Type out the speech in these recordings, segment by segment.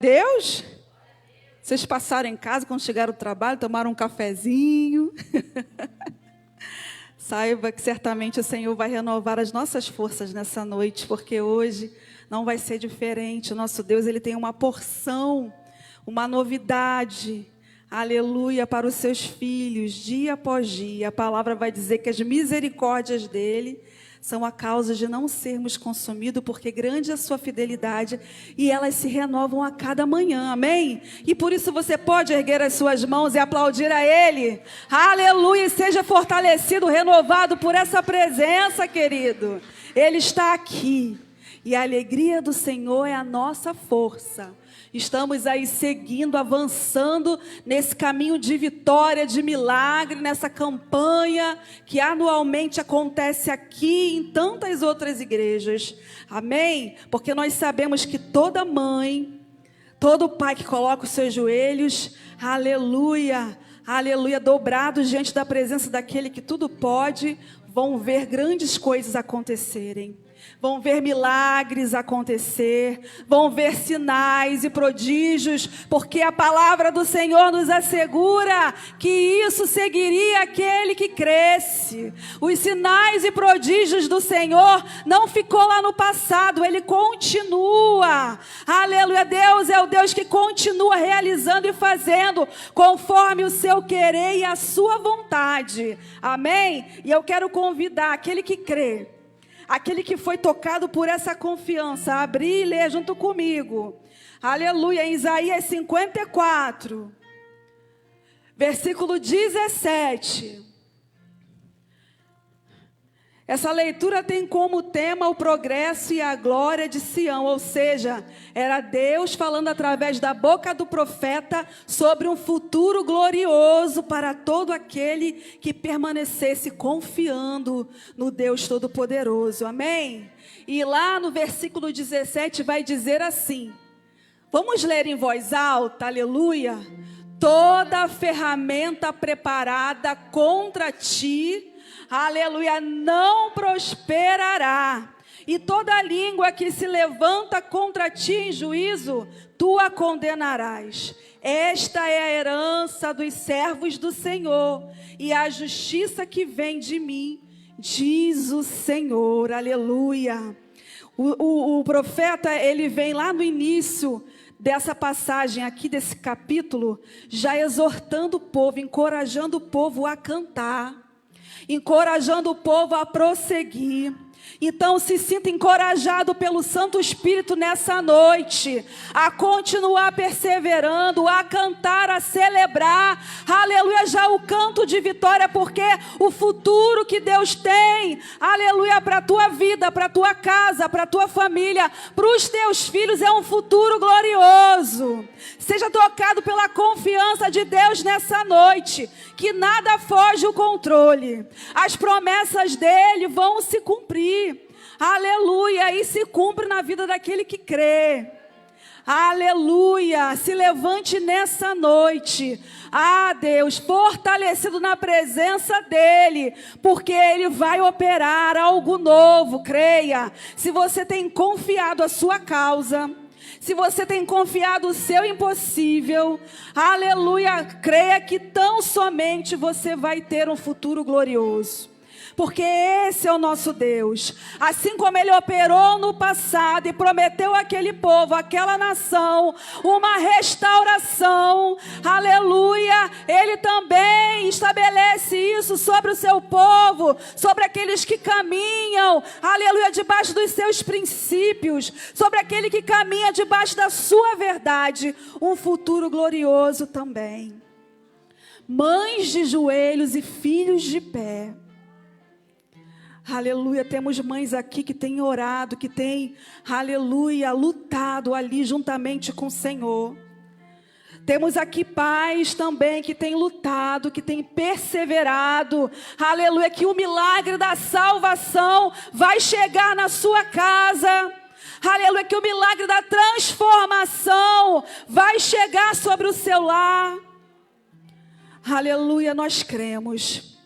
Deus? Vocês passaram em casa quando chegaram do trabalho, tomaram um cafezinho. Saiba que certamente o Senhor vai renovar as nossas forças nessa noite, porque hoje não vai ser diferente. O nosso Deus, Ele tem uma porção, uma novidade, aleluia, para os seus filhos, dia após dia. A palavra vai dizer que as misericórdias dEle são a causa de não sermos consumidos, porque grande é a sua fidelidade e elas se renovam a cada manhã, amém? E por isso você pode erguer as suas mãos e aplaudir a Ele, aleluia, e seja fortalecido, renovado por essa presença, querido. Ele está aqui e a alegria do Senhor é a nossa força. Estamos aí seguindo, avançando nesse caminho de vitória, de milagre, nessa campanha que anualmente acontece aqui em tantas outras igrejas. Amém? Porque nós sabemos que toda mãe, todo pai que coloca os seus joelhos, aleluia, aleluia, dobrados diante da presença daquele que tudo pode, vão ver grandes coisas acontecerem. Vão ver milagres acontecer, vão ver sinais e prodígios, porque a palavra do Senhor nos assegura que isso seguiria aquele que cresce. Os sinais e prodígios do Senhor não ficou lá no passado, Ele continua. Aleluia, Deus é o Deus que continua realizando e fazendo conforme o seu querer e a sua vontade. Amém? E eu quero convidar aquele que crê, aquele que foi tocado por essa confiança, abrir e ler junto comigo. Aleluia, em Isaías 54, versículo 17. Essa leitura tem como tema o progresso e a glória de Sião, ou seja, era Deus falando através da boca do profeta sobre um futuro glorioso para todo aquele que permanecesse confiando no Deus Todo-Poderoso, amém? E lá no versículo 17 vai dizer assim, vamos ler em voz alta, aleluia. Toda ferramenta preparada contra ti, aleluia, não prosperará. E toda língua que se levanta contra ti em juízo, tu a condenarás. Esta é a herança dos servos do Senhor, e a justiça que vem de mim, diz o Senhor, aleluia. O profeta, ele vem lá no início dessa passagem aqui, desse capítulo, já exortando o povo, encorajando o povo a cantar, encorajando o povo a prosseguir. Então se sinta encorajado pelo Santo Espírito nessa noite, a continuar perseverando, a cantar, a celebrar, aleluia, já o canto de vitória, porque o futuro que Deus tem, aleluia, para a tua vida, para a tua casa, para a tua família, para os teus filhos, é um futuro glorioso. Seja tocado pela confiança de Deus nessa noite, que nada foge o controle, as promessas dele vão se cumprir, aleluia, e se cumpre na vida daquele que crê, aleluia. Se levante nessa noite, Deus, fortalecido na presença dele, porque ele vai operar algo novo, creia. Se você tem confiado a sua causa, se você tem confiado o seu impossível, aleluia, creia que tão somente você vai ter um futuro glorioso. Porque esse é o nosso Deus. Assim como Ele operou no passado e prometeu àquele povo, àquela nação, uma restauração, aleluia, Ele também estabelece isso sobre o seu povo, sobre aqueles que caminham, aleluia, debaixo dos seus princípios, sobre aquele que caminha debaixo da sua verdade, um futuro glorioso também. Mães de joelhos e filhos de pé, aleluia, temos mães aqui que têm orado, que têm, aleluia, lutado ali juntamente com o Senhor. Temos aqui pais também que têm lutado, que têm perseverado, aleluia, que o milagre da salvação vai chegar na sua casa, aleluia, que o milagre da transformação vai chegar sobre o seu lar, aleluia, nós cremos.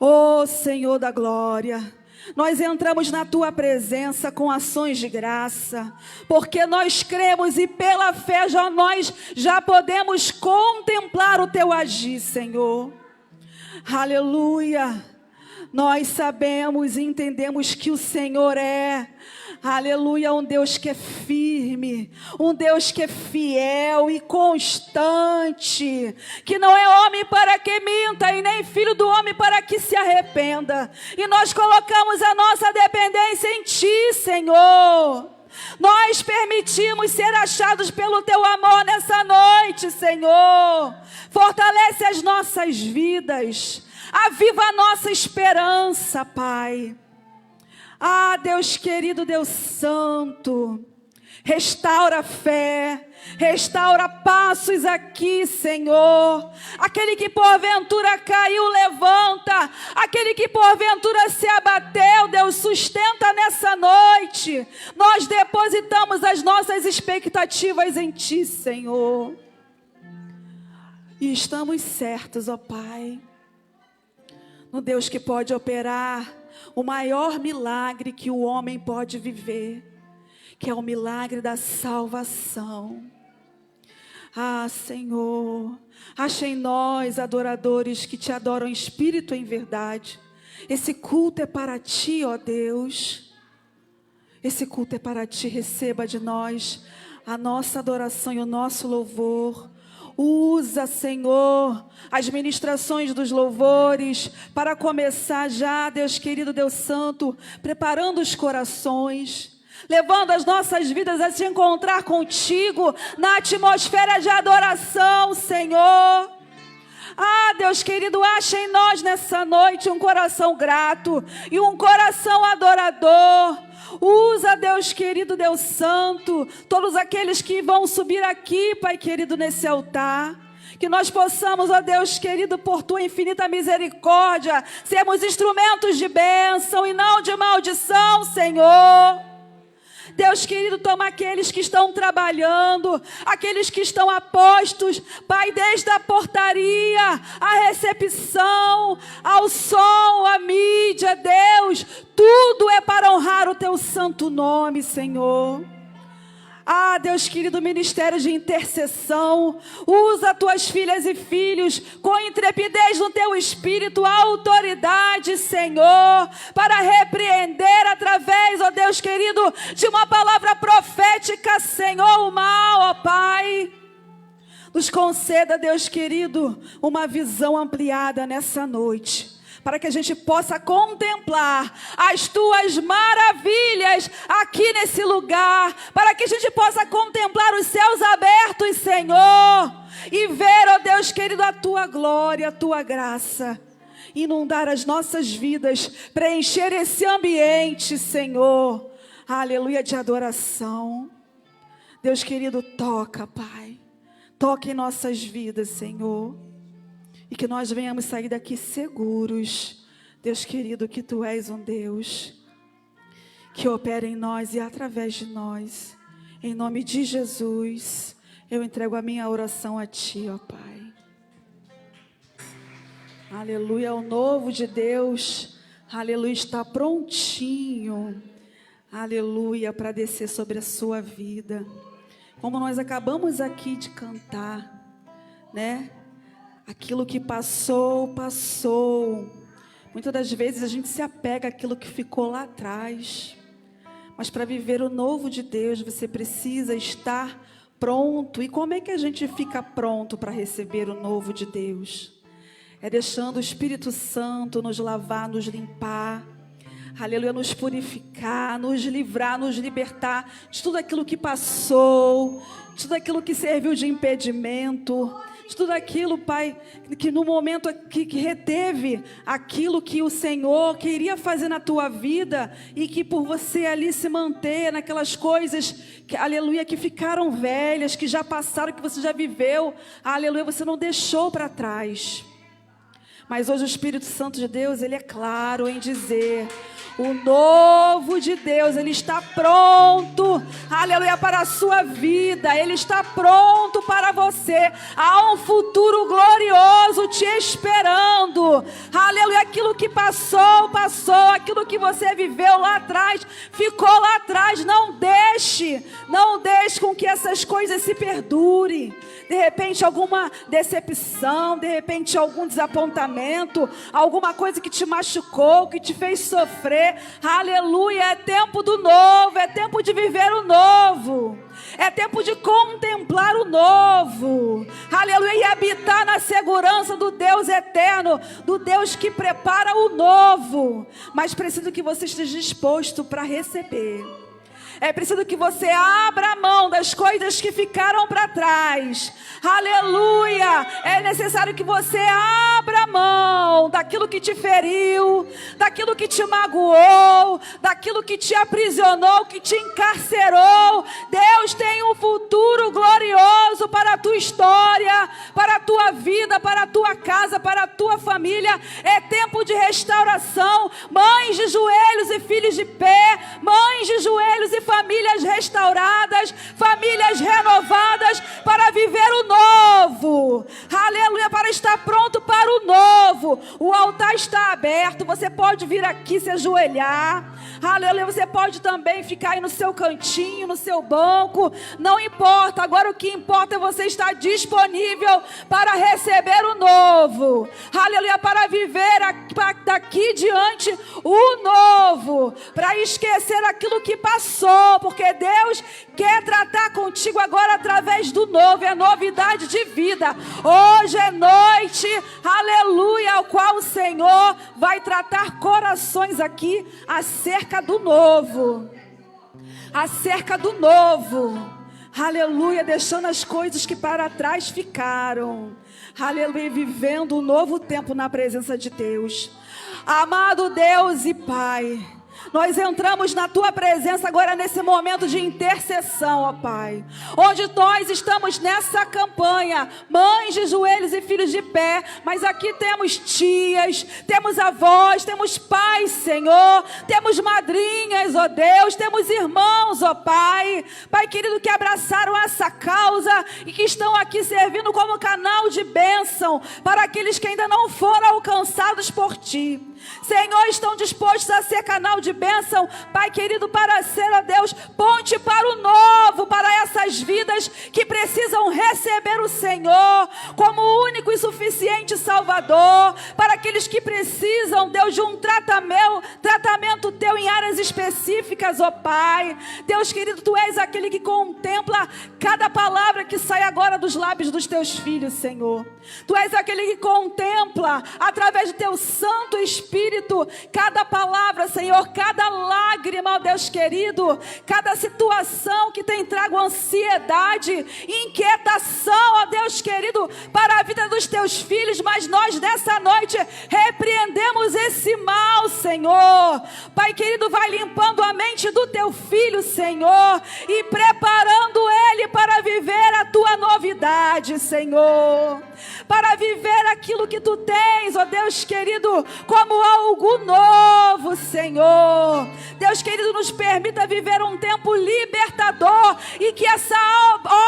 Ó Senhor da glória, Nós entramos na tua presença com ações de graça, porque nós cremos e pela fé nós já podemos contemplar o teu agir, Senhor. Aleluia. Nós sabemos e entendemos que o Senhor é, aleluia, um Deus que é firme, um Deus que é fiel e constante, que não é homem para que minta e nem filho do homem para que se arrependa. E nós colocamos a nossa dependência em Ti, Senhor. Nós permitimos ser achados pelo Teu amor nessa noite, Senhor. Fortalece as nossas vidas. Aviva a nossa esperança, Pai. Ah, Deus querido, Deus santo, restaura a fé, restaura passos aqui, Senhor. Aquele que porventura caiu, levanta. Aquele que porventura se abateu, Deus, sustenta nessa noite. Nós depositamos as nossas expectativas em Ti, Senhor. E estamos certos, ó Pai, no Deus que pode operar o maior milagre que o homem pode viver, que é o milagre da salvação. Ah, Senhor, acha em nós adoradores que Te adoram em espírito e em verdade. Esse culto é para Ti, ó Deus. Esse culto é para Ti. Receba de nós a nossa adoração e o nosso louvor. Usa, Senhor, as ministrações dos louvores para começar já, Deus querido, Deus santo, preparando os corações, levando as nossas vidas a se encontrar contigo na atmosfera de adoração, Senhor. Ah, Deus querido, acha em nós nessa noite um coração grato e um coração adorador. Usa, Deus querido, Deus santo, todos aqueles que vão subir aqui, Pai querido, nesse altar. Que nós possamos, ó Deus querido, por Tua infinita misericórdia, sermos instrumentos de bênção e não de maldição, Senhor. Deus querido, toma aqueles que estão trabalhando, aqueles que estão a postos, Pai, desde a portaria, a recepção, ao som, a mídia, Deus, tudo é para honrar o Teu santo nome, Senhor. Ah, Deus querido, ministério de intercessão, usa Tuas filhas e filhos com intrepidez no Teu espírito, autoridade, Senhor, para repreender através, ó Deus querido, de uma palavra profética, Senhor, o mal, ó Pai. Nos conceda, Deus querido, uma visão ampliada nessa noite, para que a gente possa contemplar as Tuas maravilhas aqui nesse lugar, para que a gente possa contemplar os céus abertos, Senhor, e ver, ó Deus querido, a Tua glória, a Tua graça, inundar as nossas vidas, preencher esse ambiente, Senhor, aleluia, de adoração. Deus querido, toca, Pai, toca em nossas vidas, Senhor. E que nós venhamos sair daqui seguros, Deus querido, que Tu és um Deus que opera em nós e através de nós. Em nome de Jesus, eu entrego a minha oração a Ti, ó Pai. Aleluia, o novo de Deus, aleluia, está prontinho, aleluia, para descer sobre a sua vida. Como nós acabamos aqui de cantar, né? Aquilo que passou, passou. Muitas das vezes a gente se apega àquilo que ficou lá atrás. Mas para viver o novo de Deus, você precisa estar pronto. E como é que a gente fica pronto para receber o novo de Deus? É deixando o Espírito Santo nos lavar, nos limpar. Aleluia, nos purificar, nos livrar, nos libertar de tudo aquilo que passou, de tudo aquilo que serviu de impedimento, de tudo aquilo, Pai, que no momento aqui que reteve aquilo que o Senhor queria fazer na tua vida e que por você ali se manter naquelas coisas, que, aleluia, que ficaram velhas, que já passaram, que você já viveu, aleluia, você não deixou para trás. Mas hoje o Espírito Santo de Deus, ele é claro em dizer: O novo de Deus, Ele está pronto, aleluia, para a sua vida. Ele está pronto para você. Há um futuro glorioso te esperando, aleluia. Aquilo que passou, passou. Aquilo que você viveu lá atrás, ficou lá atrás. Não deixe com que essas coisas se perdurem. De repente alguma decepção, de repente algum desapontamento, alguma coisa que te machucou, que te fez sofrer. Aleluia, é tempo do novo, é tempo de viver o novo. É tempo de contemplar o novo. Aleluia, e habitar na segurança do Deus eterno, do Deus que prepara o novo. Mas preciso que você esteja disposto para receber. É preciso que você abra a mão das coisas que ficaram para trás. Aleluia! É necessário que você abra a mão daquilo que te feriu, daquilo que te magoou, daquilo que te aprisionou, que te encarcerou. Deus tem um futuro glorioso para a tua história, para a tua vida, para a tua casa, para a tua família. É tempo de restauração. Mães de joelhos e filhos de pé, mães de joelhos e famílias restauradas, famílias renovadas para viver o novo. Aleluia, para estar pronto para o novo. O altar está aberto, você pode vir aqui se ajoelhar. Aleluia, você pode também ficar aí no seu cantinho, no seu banco. Não importa, agora o que importa é você estar disponível para receber o novo. Aleluia, para viver daqui diante o novo, para esquecer aquilo que passou, porque Deus quer tratar contigo agora através do novo. É novidade de vida. Hoje é noite, aleluia, ao qual o Senhor vai tratar corações aqui acerca do novo. Acerca do novo. Aleluia, deixando as coisas que para trás ficaram. Aleluia, vivendo um novo tempo na presença de Deus. Amado Deus e Pai, nós entramos na Tua presença agora nesse momento de intercessão, ó Pai. Onde nós estamos nessa campanha, mães de joelhos e filhos de pé. Mas aqui temos tias, temos avós, temos pais, Senhor. Temos madrinhas, ó Deus. Temos irmãos, ó Pai. Pai querido, que abraçaram essa causa e que estão aqui servindo como canal de bênção para aqueles que ainda não foram alcançados por Ti. Senhor, estão dispostos a ser canal de bênção, Pai querido, para ser, ó Deus, ponte para o novo, para essas vidas que precisam receber o Senhor como único e suficiente Salvador, para aqueles que precisam, Deus, de um tratamento Teu em áreas específicas, ó Pai. Deus querido, Tu és aquele que contempla cada palavra que sai agora dos lábios dos Teus filhos, Senhor. Tu és aquele que contempla, através do Teu Santo Espírito, cada palavra, Senhor, cada lágrima, ó Deus querido, cada situação que tem trago ansiedade, inquietação, ó Deus querido, para a vida dos Teus filhos. Mas nós nessa noite repreendemos esse mal, Senhor. Pai querido, vai limpando a mente do Teu filho, Senhor, e preparando ele para viver a Tua novidade, Senhor, para viver aquilo que Tu tens, ó Deus querido, como algo novo, Senhor. Deus querido, nos permita viver um tempo libertador e que essa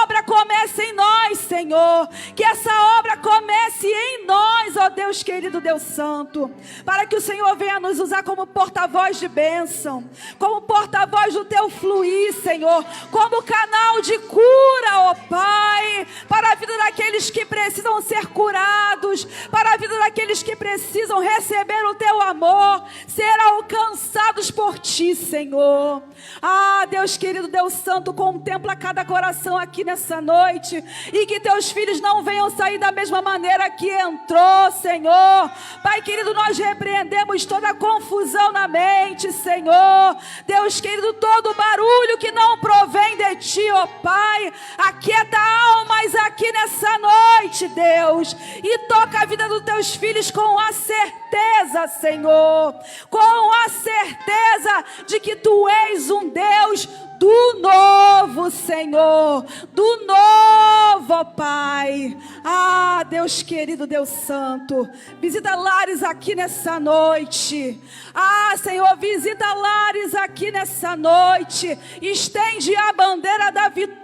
obra comece em nós, Senhor. Que essa obra comece em nós, ó Deus querido, Deus santo, para que o Senhor venha nos usar como porta-voz de bênção, como porta-voz do Teu fluir, Senhor, como canal de cura, ó Pai, para a vida daqueles que precisam ser curados, para a vida daqueles que precisam receber o Teu amor, ser alcançados por Ti, Senhor. Ah, Deus querido, Deus santo, contempla cada coração aqui nessa noite e que Teus filhos não venham sair da mesma maneira que entrou, Senhor. Pai querido, nós repreendemos toda confusão na mente, Senhor. Deus querido, todo barulho que não provém de Ti, ó Pai, aquieta almas aqui nessa noite, Deus, e toca a vida dos Teus filhos com a certeza, Senhor, com a certeza de que Tu és um Deus do novo, Senhor, do novo, ó ó Pai. Ah, Deus querido, Deus santo, visita lares aqui nessa noite. Ah, Senhor, visita lares aqui nessa noite. Estende a bandeira da vitória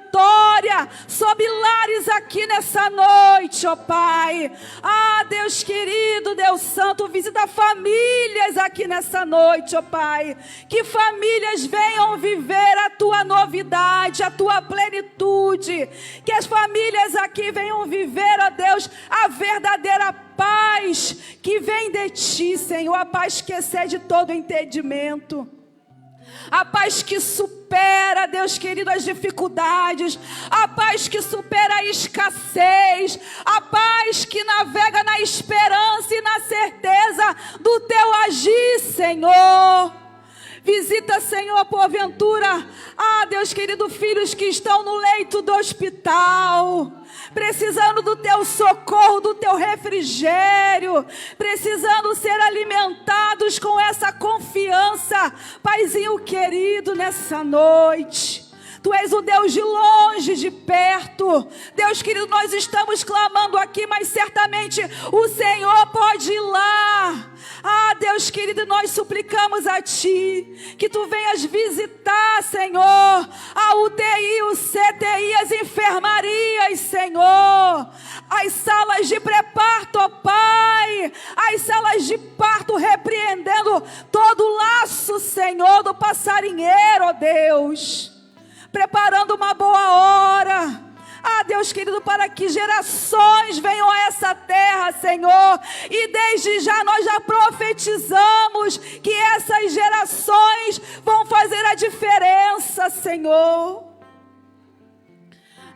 sobre lares aqui nessa noite, ó Pai. Ah, Deus querido, Deus santo, visita famílias aqui nessa noite, ó Pai. Que famílias venham viver a tua novidade, a tua plenitude. Que as famílias aqui venham viver, ó Deus, a verdadeira paz que vem de ti, Senhor. A paz que excede todo entendimento. A paz que supera, Deus querido, as dificuldades. A paz que supera a escassez. A paz que navega na esperança e na certeza do teu agir, Senhor. Visita, Senhor, porventura, ah, Deus querido, filhos que estão no leito do hospital, precisando do teu socorro, do teu refrigério, precisando ser alimentados com essa confiança. Paizinho querido, nessa noite, Tu és o Deus de longe, de perto. Deus querido, nós estamos clamando aqui, mas certamente o Senhor pode ir lá. Ah, Deus querido, nós suplicamos a Ti, que Tu venhas visitar, Senhor, a UTI, o CTI, as enfermarias, Senhor, as salas de pré-parto, ó Pai, as salas de parto, repreendendo todo o laço, Senhor, do passarinheiro, ó Deus, preparando uma boa hora. Ah, Deus querido, para que gerações venham a essa terra, Senhor. E desde já nós já profetizamos que essas gerações vão fazer a diferença, Senhor.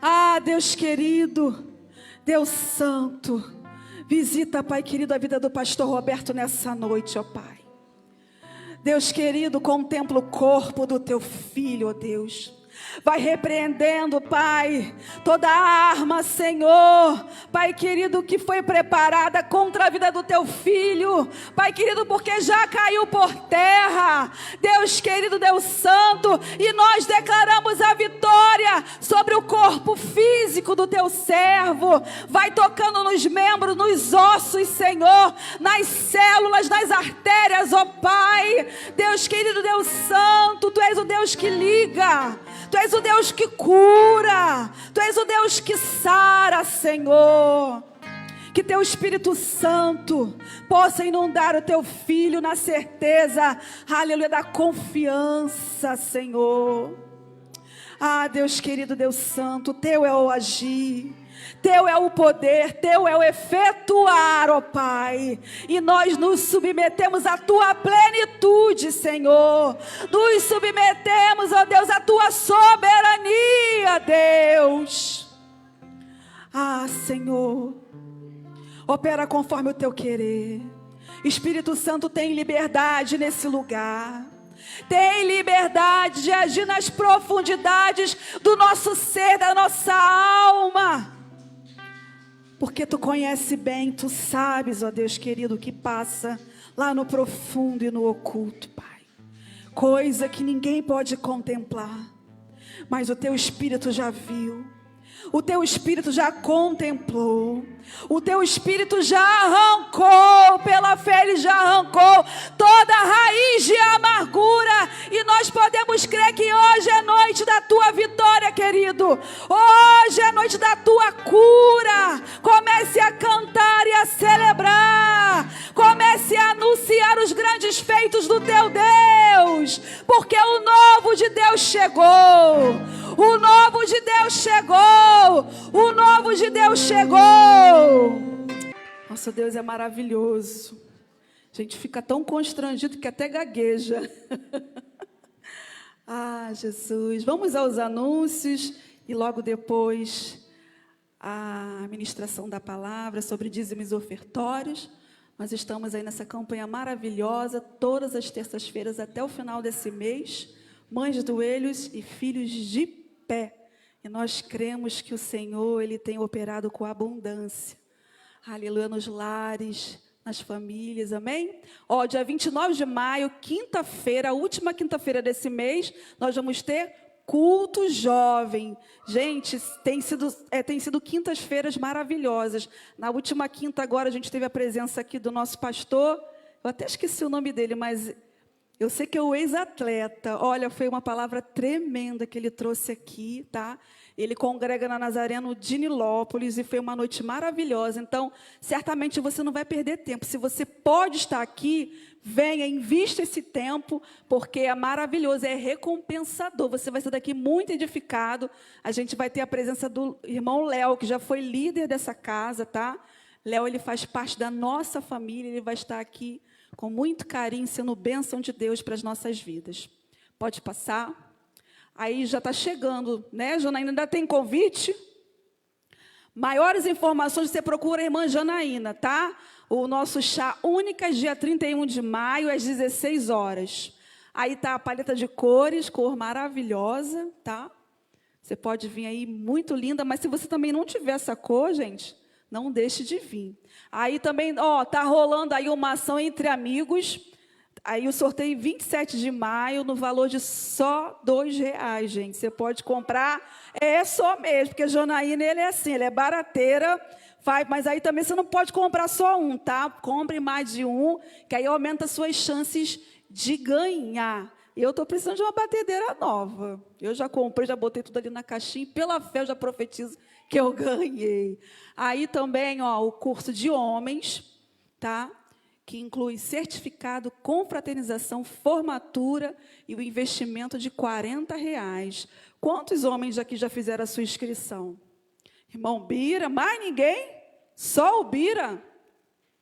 Ah, Deus querido, Deus santo, visita, Pai querido, a vida do pastor Roberto nessa noite, ó Pai. Deus querido, contempla o corpo do Teu filho, ó Deus. Vai repreendendo, Pai, toda arma, Senhor, Pai querido, que foi preparada contra a vida do Teu filho, Pai querido, porque já caiu por terra, Deus querido, Deus santo, e nós declaramos a vitória sobre o corpo físico do Teu servo. Vai tocando nos membros, nos ossos, Senhor, nas células, nas artérias, ó Pai, Deus querido, Deus santo, Tu és o Deus que liga, Tu és o Deus que cura, Tu és o Deus que sara, Senhor. Que Teu Espírito Santo possa inundar o Teu filho na certeza, aleluia, da confiança, Senhor. Ah, Deus querido, Deus santo, Teu é o agir, Teu é o poder, Teu é o efetuar, ó Pai. E nós nos submetemos à Tua plenitude, Senhor. Nos submetemos, ó Deus, à Tua soberania, Deus. Ah, Senhor, opera conforme o Teu querer. Espírito Santo, tem liberdade nesse lugar. Tem liberdade de agir nas profundidades do nosso ser, da nossa alma. Porque Tu conhece bem, Tu sabes, ó Deus querido, o que passa lá no profundo e no oculto, Pai. Coisa que ninguém pode contemplar, mas o Teu Espírito já viu. O Teu Espírito já contemplou. O Teu Espírito já arrancou, pela fé Ele já arrancou toda a raiz de amargura. E nós podemos crer que hoje é noite da Tua vitória, querido. Hoje é noite da Tua cura. Comece a cantar e a celebrar. Comece a anunciar os grandes feitos do Teu Deus. Porque o novo de Deus chegou. O novo de Deus chegou. O novo de Deus chegou. Nosso Deus é maravilhoso. A gente fica tão constrangido que até gagueja. Ah, Jesus. Vamos aos anúncios e logo depois a ministração da palavra sobre dízimos e ofertórios. Nós estamos aí nessa campanha maravilhosa, todas as terças-feiras até o final desse mês. Mães de joelhos e filhos de pé. E nós cremos que o Senhor, Ele tem operado com abundância. Aleluia, nos lares, nas famílias, amém? Ó, dia 29 de maio, quinta-feira, a última quinta-feira desse mês, nós vamos ter culto jovem. Gente, tem sido quintas-feiras maravilhosas. Na última quinta agora a gente teve a presença aqui do nosso pastor. Eu até esqueci o nome dele, mas eu sei que é o ex-atleta. Olha, foi uma palavra tremenda que ele trouxe aqui, tá? Ele congrega na Nazareno de Nilópolis e foi uma noite maravilhosa. Então, certamente você não vai perder tempo. Se você pode estar aqui, venha, invista esse tempo, porque é maravilhoso, é recompensador. Você vai sair daqui muito edificado. A gente vai ter a presença do irmão Léo, que já foi líder dessa casa, tá? Léo, ele faz parte da nossa família, ele vai estar aqui com muito carinho, sendo bênção de Deus para as nossas vidas. Pode passar. Aí já está chegando, né, Janaína? Ainda tem convite? Maiores informações, você procura a irmã Janaína, tá? O nosso chá Únicas, dia 31 de maio, às 16 horas. Aí está a paleta de cores, cor maravilhosa, tá? Você pode vir aí, muito linda, mas se você também não tiver essa cor, gente, não deixe de vir. Aí também, ó, tá rolando aí uma ação entre amigos. Aí o sorteio 27 de maio, no valor de só R$2, gente. Você pode comprar, é só mesmo, porque a Janaína, ele é assim, ele é barateira, mas aí também você não pode comprar só um, tá? Compre mais de um, que aí aumenta as suas chances de ganhar. Eu estou precisando de uma batedeira nova. Eu já comprei, já botei tudo ali na caixinha, e pela fé eu já profetizo que eu ganhei. Aí também, ó, o curso de homens, tá? Que inclui certificado, confraternização, formatura e o investimento de R$40. Quantos homens aqui já fizeram a sua inscrição? Irmão Bira, mais ninguém? Só o Bira?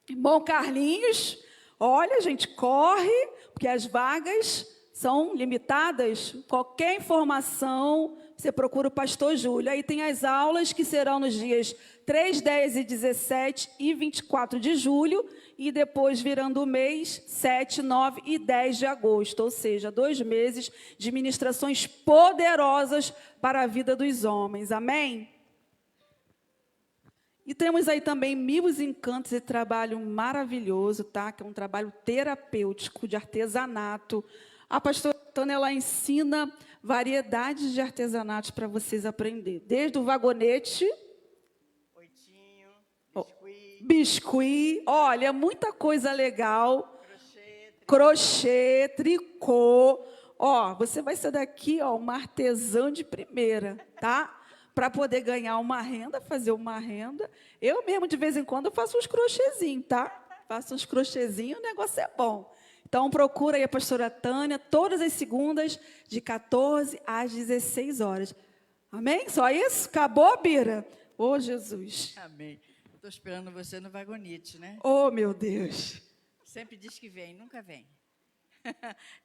Irmão Carlinhos? Olha, gente, corre, porque as vagas são limitadas. Qualquer informação, você procura o pastor Júlio. Aí tem as aulas que serão nos dias 3, 10 e 17 e 24 de julho, e depois virando o mês 7, 9 e 10 de agosto, ou seja, 2 meses de ministrações poderosas para a vida dos homens, amém? E temos aí também Mil Encantos e trabalho maravilhoso, tá? Que é um trabalho terapêutico de artesanato. A pastora Tânia, ela ensina variedades de artesanatos para vocês aprenderem, desde o vagonete, biscuit, olha, muita coisa legal, crochê, tricô. Ó, você vai ser daqui, ó, uma artesã de primeira, tá? Para poder ganhar uma renda, fazer uma renda. Eu mesmo, de vez em quando, eu faço uns crochêzinhos, tá? Faço uns crochêzinhos, o negócio é bom. Então, procura aí a pastora Tânia, todas as segundas, de 14 às 16 horas. Amém? Só isso? Acabou, Bira? Ô, Jesus. Amém. Estou esperando você no vagonete, né? Oh, meu Deus. Sempre diz que vem, nunca vem.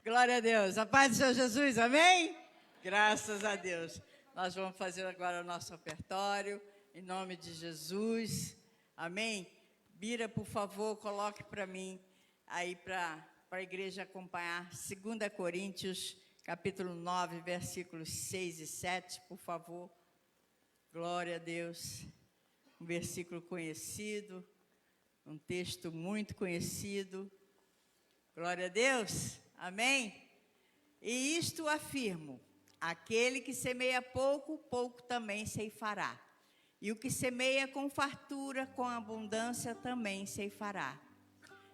Glória a Deus. A paz do Senhor Jesus, amém? Graças a Deus. Nós vamos fazer agora o nosso ofertório, em nome de Jesus. Amém? Bira, por favor, coloque para mim, aí para a igreja acompanhar, 2 Coríntios, capítulo 9, versículos 6 e 7, por favor. Glória a Deus. Um versículo conhecido, um texto muito conhecido. Glória a Deus, amém? E isto afirmo, aquele que semeia pouco, pouco também ceifará. E o que semeia com fartura, com abundância, também ceifará.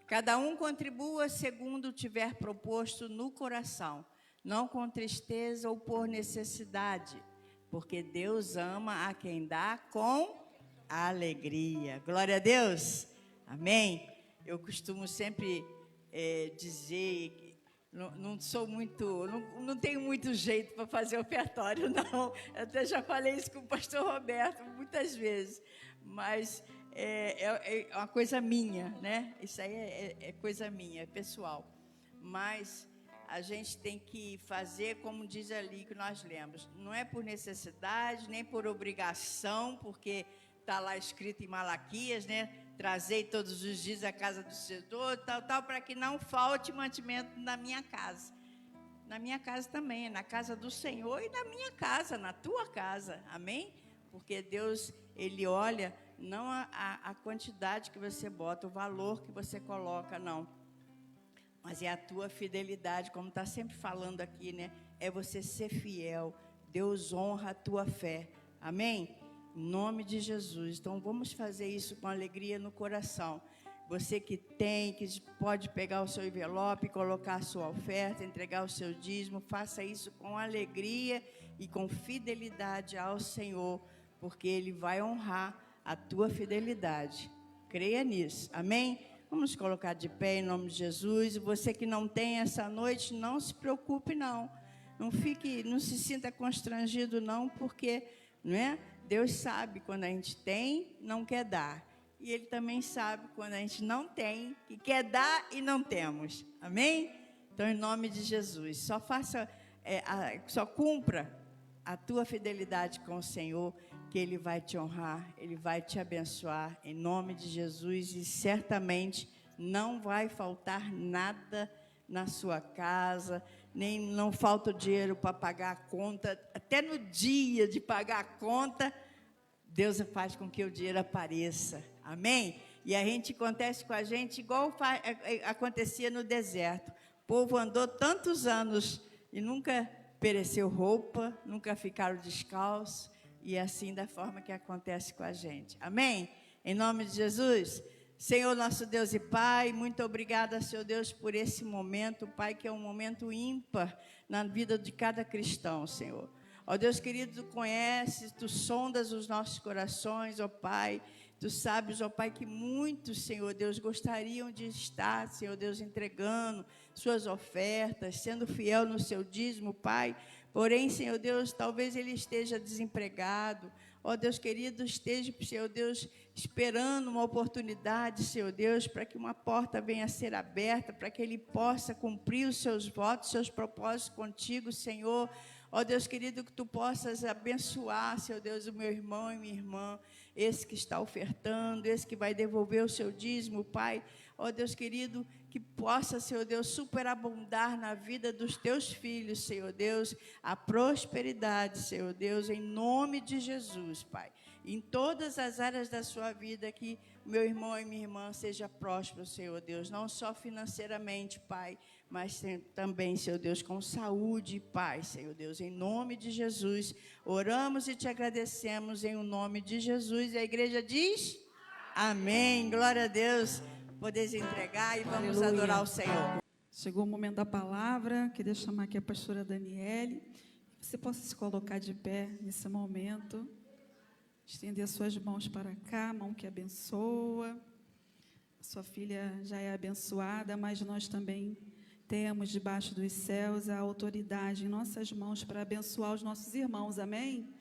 Cada um contribua segundo tiver proposto no coração, não com tristeza ou por necessidade, porque Deus ama a quem dá com alegria. Glória a Deus. Amém. Eu costumo sempre dizer, não sou muito, não tenho muito jeito para fazer ofertório, não. Eu até já falei isso com o pastor Roberto muitas vezes, mas é uma coisa minha, né? Isso aí é coisa minha, é pessoal. Mas a gente tem que fazer como diz ali que nós lemos. Não é por necessidade, nem por obrigação, porque está lá escrito em Malaquias, né? Trazei todos os dias a casa do Senhor, tal, para que não falte mantimento na minha casa. Na minha casa também, na casa do Senhor e na minha casa, na tua casa, amém? Porque Deus, Ele olha não a quantidade que você bota, o valor que você coloca, não. Mas é a tua fidelidade, como está sempre falando aqui, né? É você ser fiel, Deus honra a tua fé. Amém? Em nome de Jesus. Então, vamos fazer isso com alegria no coração. Você que pode pegar o seu envelope, colocar a sua oferta, entregar o seu dízimo, faça isso com alegria e com fidelidade ao Senhor, porque Ele vai honrar a tua fidelidade. Creia nisso. Amém? Vamos colocar de pé em nome de Jesus. Você que não tem essa noite, não se preocupe não. Não se sinta constrangido não, porque, não é? Deus sabe quando a gente tem, não quer dar. E Ele também sabe quando a gente não tem, que quer dar e não temos. Amém? Então, em nome de Jesus, só cumpra a tua fidelidade com o Senhor, que Ele vai te honrar, Ele vai te abençoar, em nome de Jesus, e certamente não vai faltar nada na sua casa, nem não falta o dinheiro para pagar a conta, até no dia de pagar a conta, Deus faz com que o dinheiro apareça, amém? E acontece com a gente igual acontecia no deserto. O povo andou tantos anos e nunca pereceu roupa, nunca ficaram descalços, e assim da forma que acontece com a gente, amém? Em nome de Jesus, Senhor nosso Deus e Pai, muito obrigada, Senhor Deus, por esse momento, Pai, que é um momento ímpar na vida de cada cristão, Senhor. Ó Deus querido, Tu conheces, Tu sondas os nossos corações, ó Pai. Tu sabes, ó Pai, que muitos, Senhor Deus, gostariam de estar, Senhor Deus, entregando suas ofertas, sendo fiel no seu dízimo, Pai. Porém, Senhor Deus, talvez ele esteja desempregado. Ó Deus querido, esteja, Senhor Deus, esperando uma oportunidade, Senhor Deus, para que uma porta venha a ser aberta, para que ele possa cumprir os seus votos, seus propósitos contigo, Senhor. Ó Deus querido, que Tu possas abençoar, Senhor Deus, o meu irmão e minha irmã, esse que está ofertando, esse que vai devolver o seu dízimo, Pai. Ó Deus querido, que possa, Senhor Deus, superabundar na vida dos Teus filhos, Senhor Deus, a prosperidade, Senhor Deus, em nome de Jesus, Pai. Em todas as áreas da sua vida, que meu irmão e minha irmã seja próspero, Senhor Deus, não só financeiramente, Pai, mas também, Senhor Deus, com saúde e paz, Senhor Deus, em nome de Jesus. Oramos e Te agradecemos em o nome de Jesus. E a igreja diz: amém. Glória a Deus. Podeis entregar e vamos Aleluia. adorar o Senhor. Chegou o momento da palavra. Queria chamar aqui a pastora Daniele. Você possa se colocar de pé nesse momento. Estender as suas mãos para cá, mão que abençoa. Sua filha já é abençoada, mas nós também temos debaixo dos céus a autoridade em nossas mãos para abençoar os nossos irmãos, amém?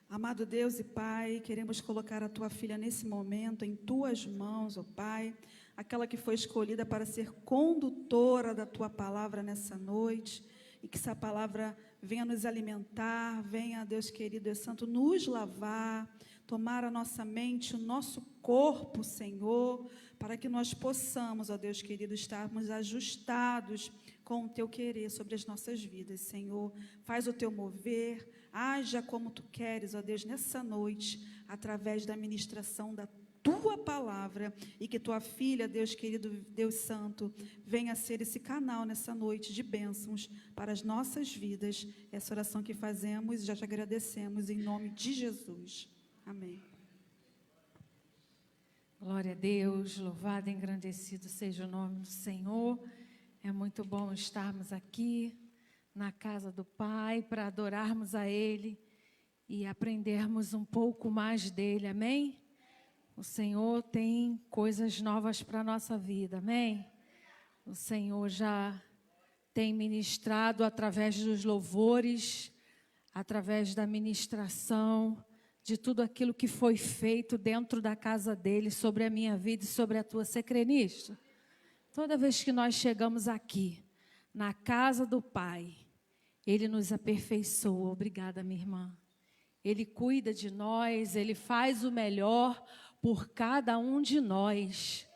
Amado Deus e Pai, queremos colocar a Tua filha nesse momento em Tuas mãos, ó Pai, aquela que foi escolhida para ser condutora da Tua palavra nessa noite, e que essa palavra venha nos alimentar, venha, Deus querido, Deus Santo, nos lavar, tomar a nossa mente, o nosso corpo, Senhor, para que nós possamos, ó Deus querido, estarmos ajustados com o Teu querer sobre as nossas vidas, Senhor. Faz o Teu mover, haja como Tu queres, ó Deus, nessa noite, através da ministração da Tua palavra, e que Tua filha, Deus querido, Deus Santo, venha a ser esse canal nessa noite de bênçãos para as nossas vidas. Essa oração que fazemos, já te agradecemos em nome de Jesus. Amém. Glória a Deus, louvado e engrandecido seja o nome do Senhor. É muito bom estarmos aqui na casa do Pai para adorarmos a Ele e aprendermos um pouco mais dEle, amém? O Senhor tem coisas novas para a nossa vida, amém? O Senhor já tem ministrado através dos louvores, através da ministração, de tudo aquilo que foi feito dentro da casa dele, sobre a minha vida e sobre a tua. Você crê nisso? Toda vez que nós chegamos aqui, na casa do Pai, Ele nos aperfeiçoa. Obrigada, minha irmã. Ele cuida de nós, Ele faz o melhor por cada um de nós.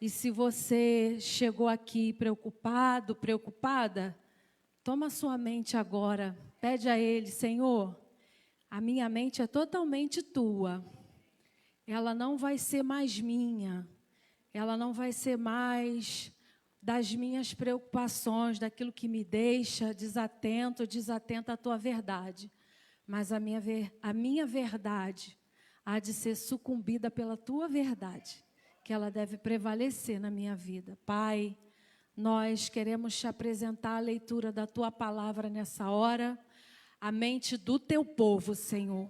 E se você chegou aqui preocupado, preocupada, toma sua mente agora, pede a Ele: Senhor, a minha mente é totalmente Tua. Ela não vai ser mais minha. Ela não vai ser mais das minhas preocupações, daquilo que me deixa desatenta à tua verdade. Mas a minha verdade há de ser sucumbida pela tua verdade, que ela deve prevalecer na minha vida. Pai, nós queremos te apresentar a leitura da tua palavra nessa hora, a mente do teu povo, Senhor,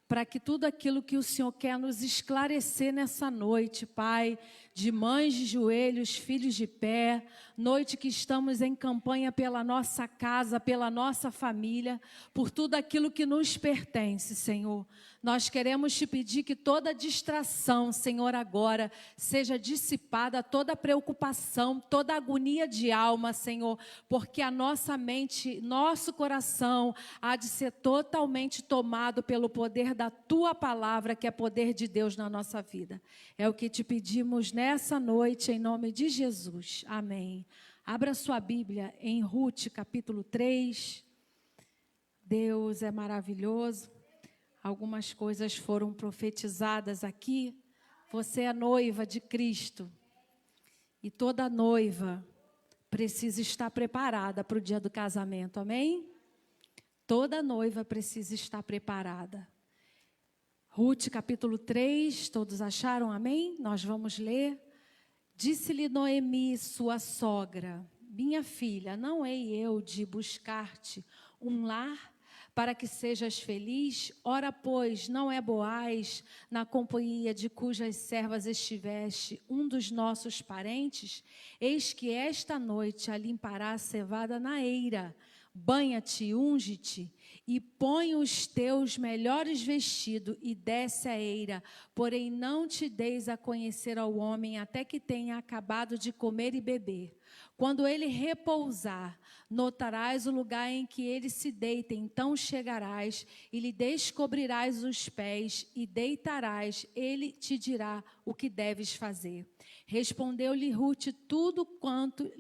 para que tudo aquilo que o Senhor quer nos esclarecer nessa noite, Pai, de mães de joelhos, filhos de pé, noite que estamos em campanha pela nossa casa, pela nossa família, por tudo aquilo que nos pertence, Senhor. Nós queremos te pedir que toda distração, Senhor, agora seja dissipada, toda preocupação, toda agonia de alma, Senhor, porque a nossa mente, nosso coração há de ser totalmente tomado pelo poder da tua palavra, que é poder de Deus na nossa vida. É o que te pedimos nessa noite, em nome de Jesus. Amém. Abra sua Bíblia em Ruth, capítulo 3. Deus é maravilhoso. Algumas coisas foram profetizadas aqui. Você é noiva de Cristo. E toda noiva precisa estar preparada para o dia do casamento. Amém? Toda noiva precisa estar preparada. Ruth, capítulo 3, todos acharam? Amém? Nós vamos ler. Disse-lhe Noemi, sua sogra: minha filha, não hei eu de buscar-te um lar para que sejas feliz? Ora, pois, não é Boaz, na companhia de cujas servas estiveste, um dos nossos parentes? Eis que esta noite a limpará a cevada na eira. Banha-te, unge-te, e põe os teus melhores vestidos, e desce a eira. Porém, não te deis a conhecer ao homem, até que tenha acabado de comer e beber. Quando ele repousar, notarás o lugar em que ele se deita, então chegarás e lhe descobrirás os pés e deitarás, ele te dirá o que deves fazer. Respondeu-lhe Ruth: tudo quanto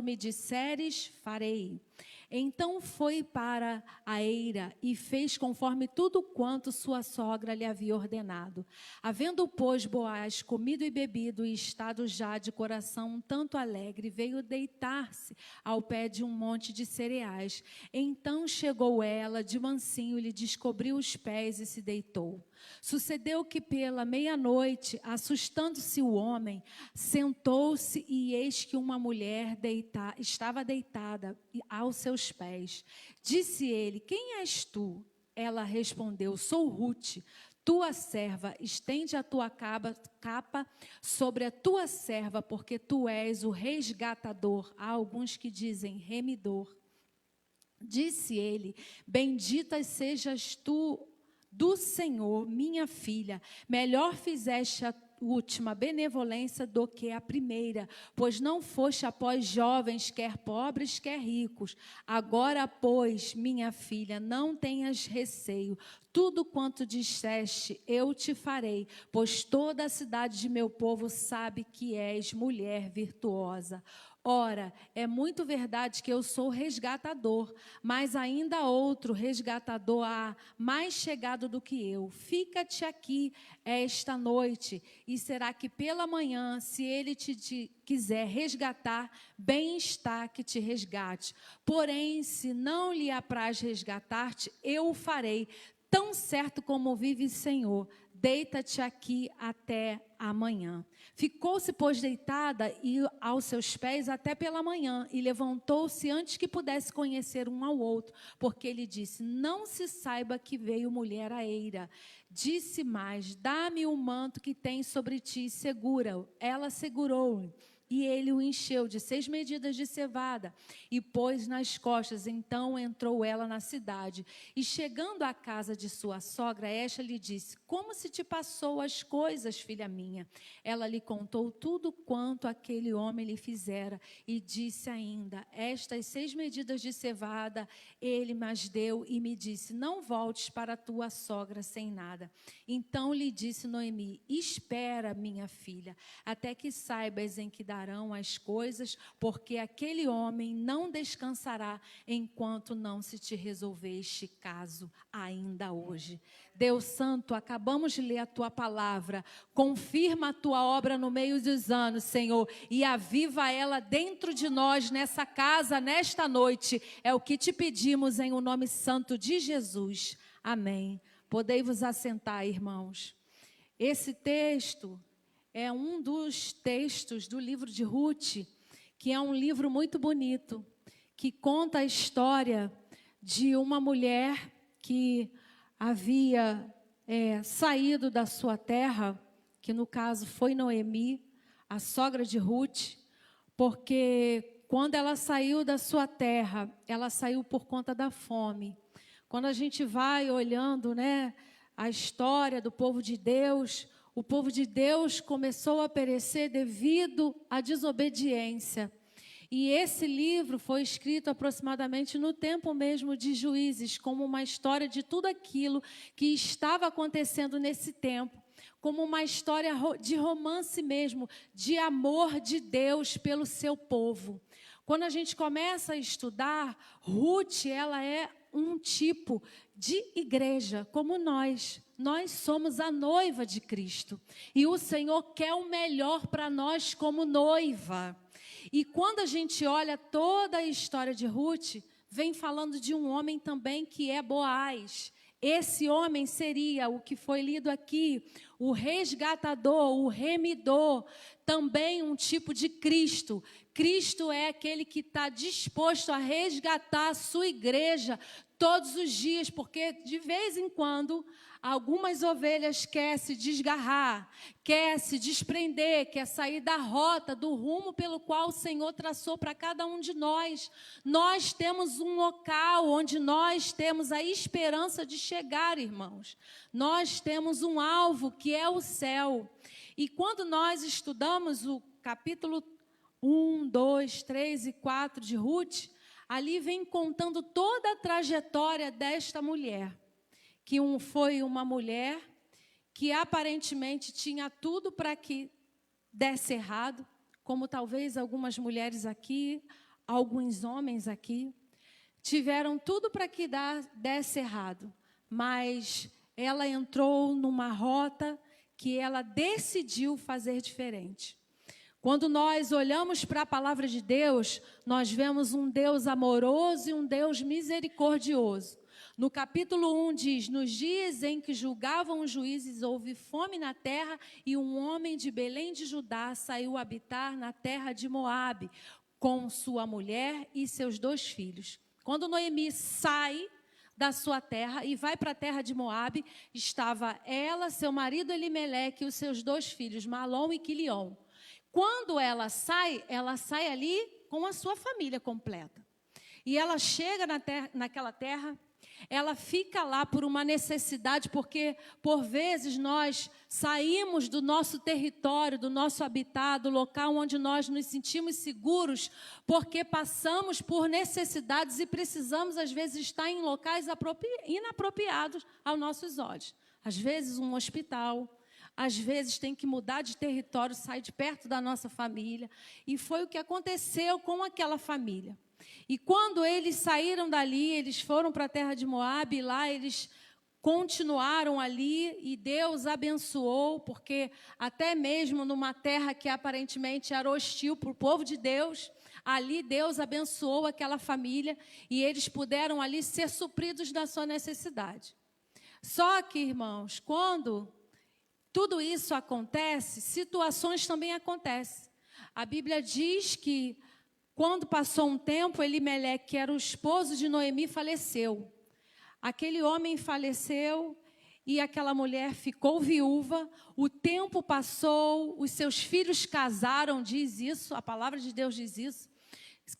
me disseres, farei. Então foi para a eira e fez conforme tudo quanto sua sogra lhe havia ordenado. Havendo, pois, Boaz comido e bebido e estado já de coração um tanto alegre, veio deitar-se ao pé de um monte de cereais. Então chegou ela de mansinho, lhe descobriu os pés e se deitou. Sucedeu que pela meia-noite, assustando-se o homem, sentou-se e eis que uma mulher estava deitada aos seus pés. Disse ele: quem és tu? Ela respondeu: sou Ruth, tua serva. Estende a tua capa sobre a tua serva, porque tu és o resgatador. Há alguns que dizem remidor. Disse ele: bendita sejas tu do Senhor, minha filha, melhor fizeste a última benevolência do que a primeira, pois não foste após jovens, quer pobres, quer ricos. Agora, pois, minha filha, não tenhas receio, tudo quanto disseste eu te farei, pois toda a cidade de meu povo sabe que és mulher virtuosa. Ora, é muito verdade que eu sou resgatador, mas ainda outro resgatador há, mais chegado do que eu. Fica-te aqui esta noite, e será que pela manhã, se ele te quiser resgatar, bem está que te resgate. Porém, se não lhe apraz resgatar-te, eu o farei, tão certo como vive o Senhor. Deita-te aqui até amanhã. Ficou-se, pois, deitada e aos seus pés até pela manhã, e levantou-se antes que pudesse conhecer um ao outro, porque ele disse: não se saiba que veio mulher à eira. Disse mais: dá-me o manto que tens sobre ti, segura-o. Ela segurou-o. E ele o encheu de 6 medidas de cevada e pôs nas costas. Então entrou ela na cidade. E chegando à casa de sua sogra, esta lhe disse: como se te passou as coisas, filha minha? Ela lhe contou tudo quanto aquele homem lhe fizera. E disse ainda: estas 6 medidas de cevada ele mas deu, e me disse: não voltes para tua sogra sem nada. Então lhe disse Noemi: espera, minha filha, até que saibas em que mudarão as coisas, porque aquele homem não descansará enquanto não se te resolver este caso ainda hoje. Deus Santo, acabamos de ler a Tua palavra, confirma a Tua obra no meio dos anos, Senhor, e aviva ela dentro de nós, nessa casa, nesta noite. É o que te pedimos em o nome santo de Jesus. Amém. Podei vos assentar, irmãos. Esse texto é um dos textos do livro de Ruth, que é um livro muito bonito, que conta a história de uma mulher que havia saído da sua terra, que no caso foi Noemi, a sogra de Ruth, porque quando ela saiu da sua terra, ela saiu por conta da fome. Quando a gente vai olhando, a história do povo de Deus, o povo de Deus começou a perecer devido à desobediência. E esse livro foi escrito aproximadamente no tempo mesmo de Juízes, como uma história de tudo aquilo que estava acontecendo nesse tempo, como uma história de romance mesmo, de amor de Deus pelo seu povo. Quando a gente começa a estudar, Ruth, ela é um tipo de igreja, como nós. Nós somos a noiva de Cristo. E o Senhor quer o melhor para nós como noiva. E quando a gente olha toda a história de Ruth, vem falando de um homem também que é Boaz. Esse homem seria o que foi lido aqui, o resgatador, o remidor, também um tipo de Cristo. Cristo é aquele que está disposto a resgatar a sua igreja todos os dias, porque de vez em quando algumas ovelhas querem se desgarrar, quer se desprender, quer sair da rota, do rumo pelo qual o Senhor traçou para cada um de nós. Nós temos um local onde nós temos a esperança de chegar, irmãos. Nós temos um alvo que é o céu. E quando nós estudamos o capítulo 1, 2, 3 e 4 de Ruth, ali vem contando toda a trajetória desta mulher, que foi uma mulher que aparentemente tinha tudo para que desse errado, como talvez algumas mulheres aqui, alguns homens aqui, tiveram tudo para que desse errado, mas ela entrou numa rota que ela decidiu fazer diferente. Quando nós olhamos para a palavra de Deus, nós vemos um Deus amoroso e um Deus misericordioso. No capítulo 1 diz, nos dias em que julgavam os juízes, houve fome na terra e um homem de Belém de Judá saiu habitar na terra de Moabe, com sua mulher e seus 2 filhos. Quando Noemi sai da sua terra e vai para a terra de Moabe, estava ela, seu marido Elimeleque e os seus 2 filhos, Malom e Quilion. Quando ela sai ali com a sua família completa. E ela chega naquela terra, ela fica lá por uma necessidade, porque por vezes nós saímos do nosso território, do nosso habitat, do local onde nós nos sentimos seguros, porque passamos por necessidades e precisamos às vezes estar em locais inapropriados aos nossos olhos. Às vezes um hospital, às vezes tem que mudar de território, sair de perto da nossa família. E foi o que aconteceu com aquela família. E quando eles saíram dali, eles foram para a terra de Moabe, e lá eles continuaram ali, e Deus abençoou, porque até mesmo numa terra que aparentemente era hostil para o povo de Deus, ali Deus abençoou aquela família, e eles puderam ali ser supridos da sua necessidade. Só que, irmãos, quando tudo isso acontece, situações também acontecem. A Bíblia diz que quando passou um tempo, Elimeleque, que era o esposo de Noemi, faleceu. Aquele homem faleceu e aquela mulher ficou viúva. O tempo passou, os seus filhos casaram, diz isso, a palavra de Deus diz isso.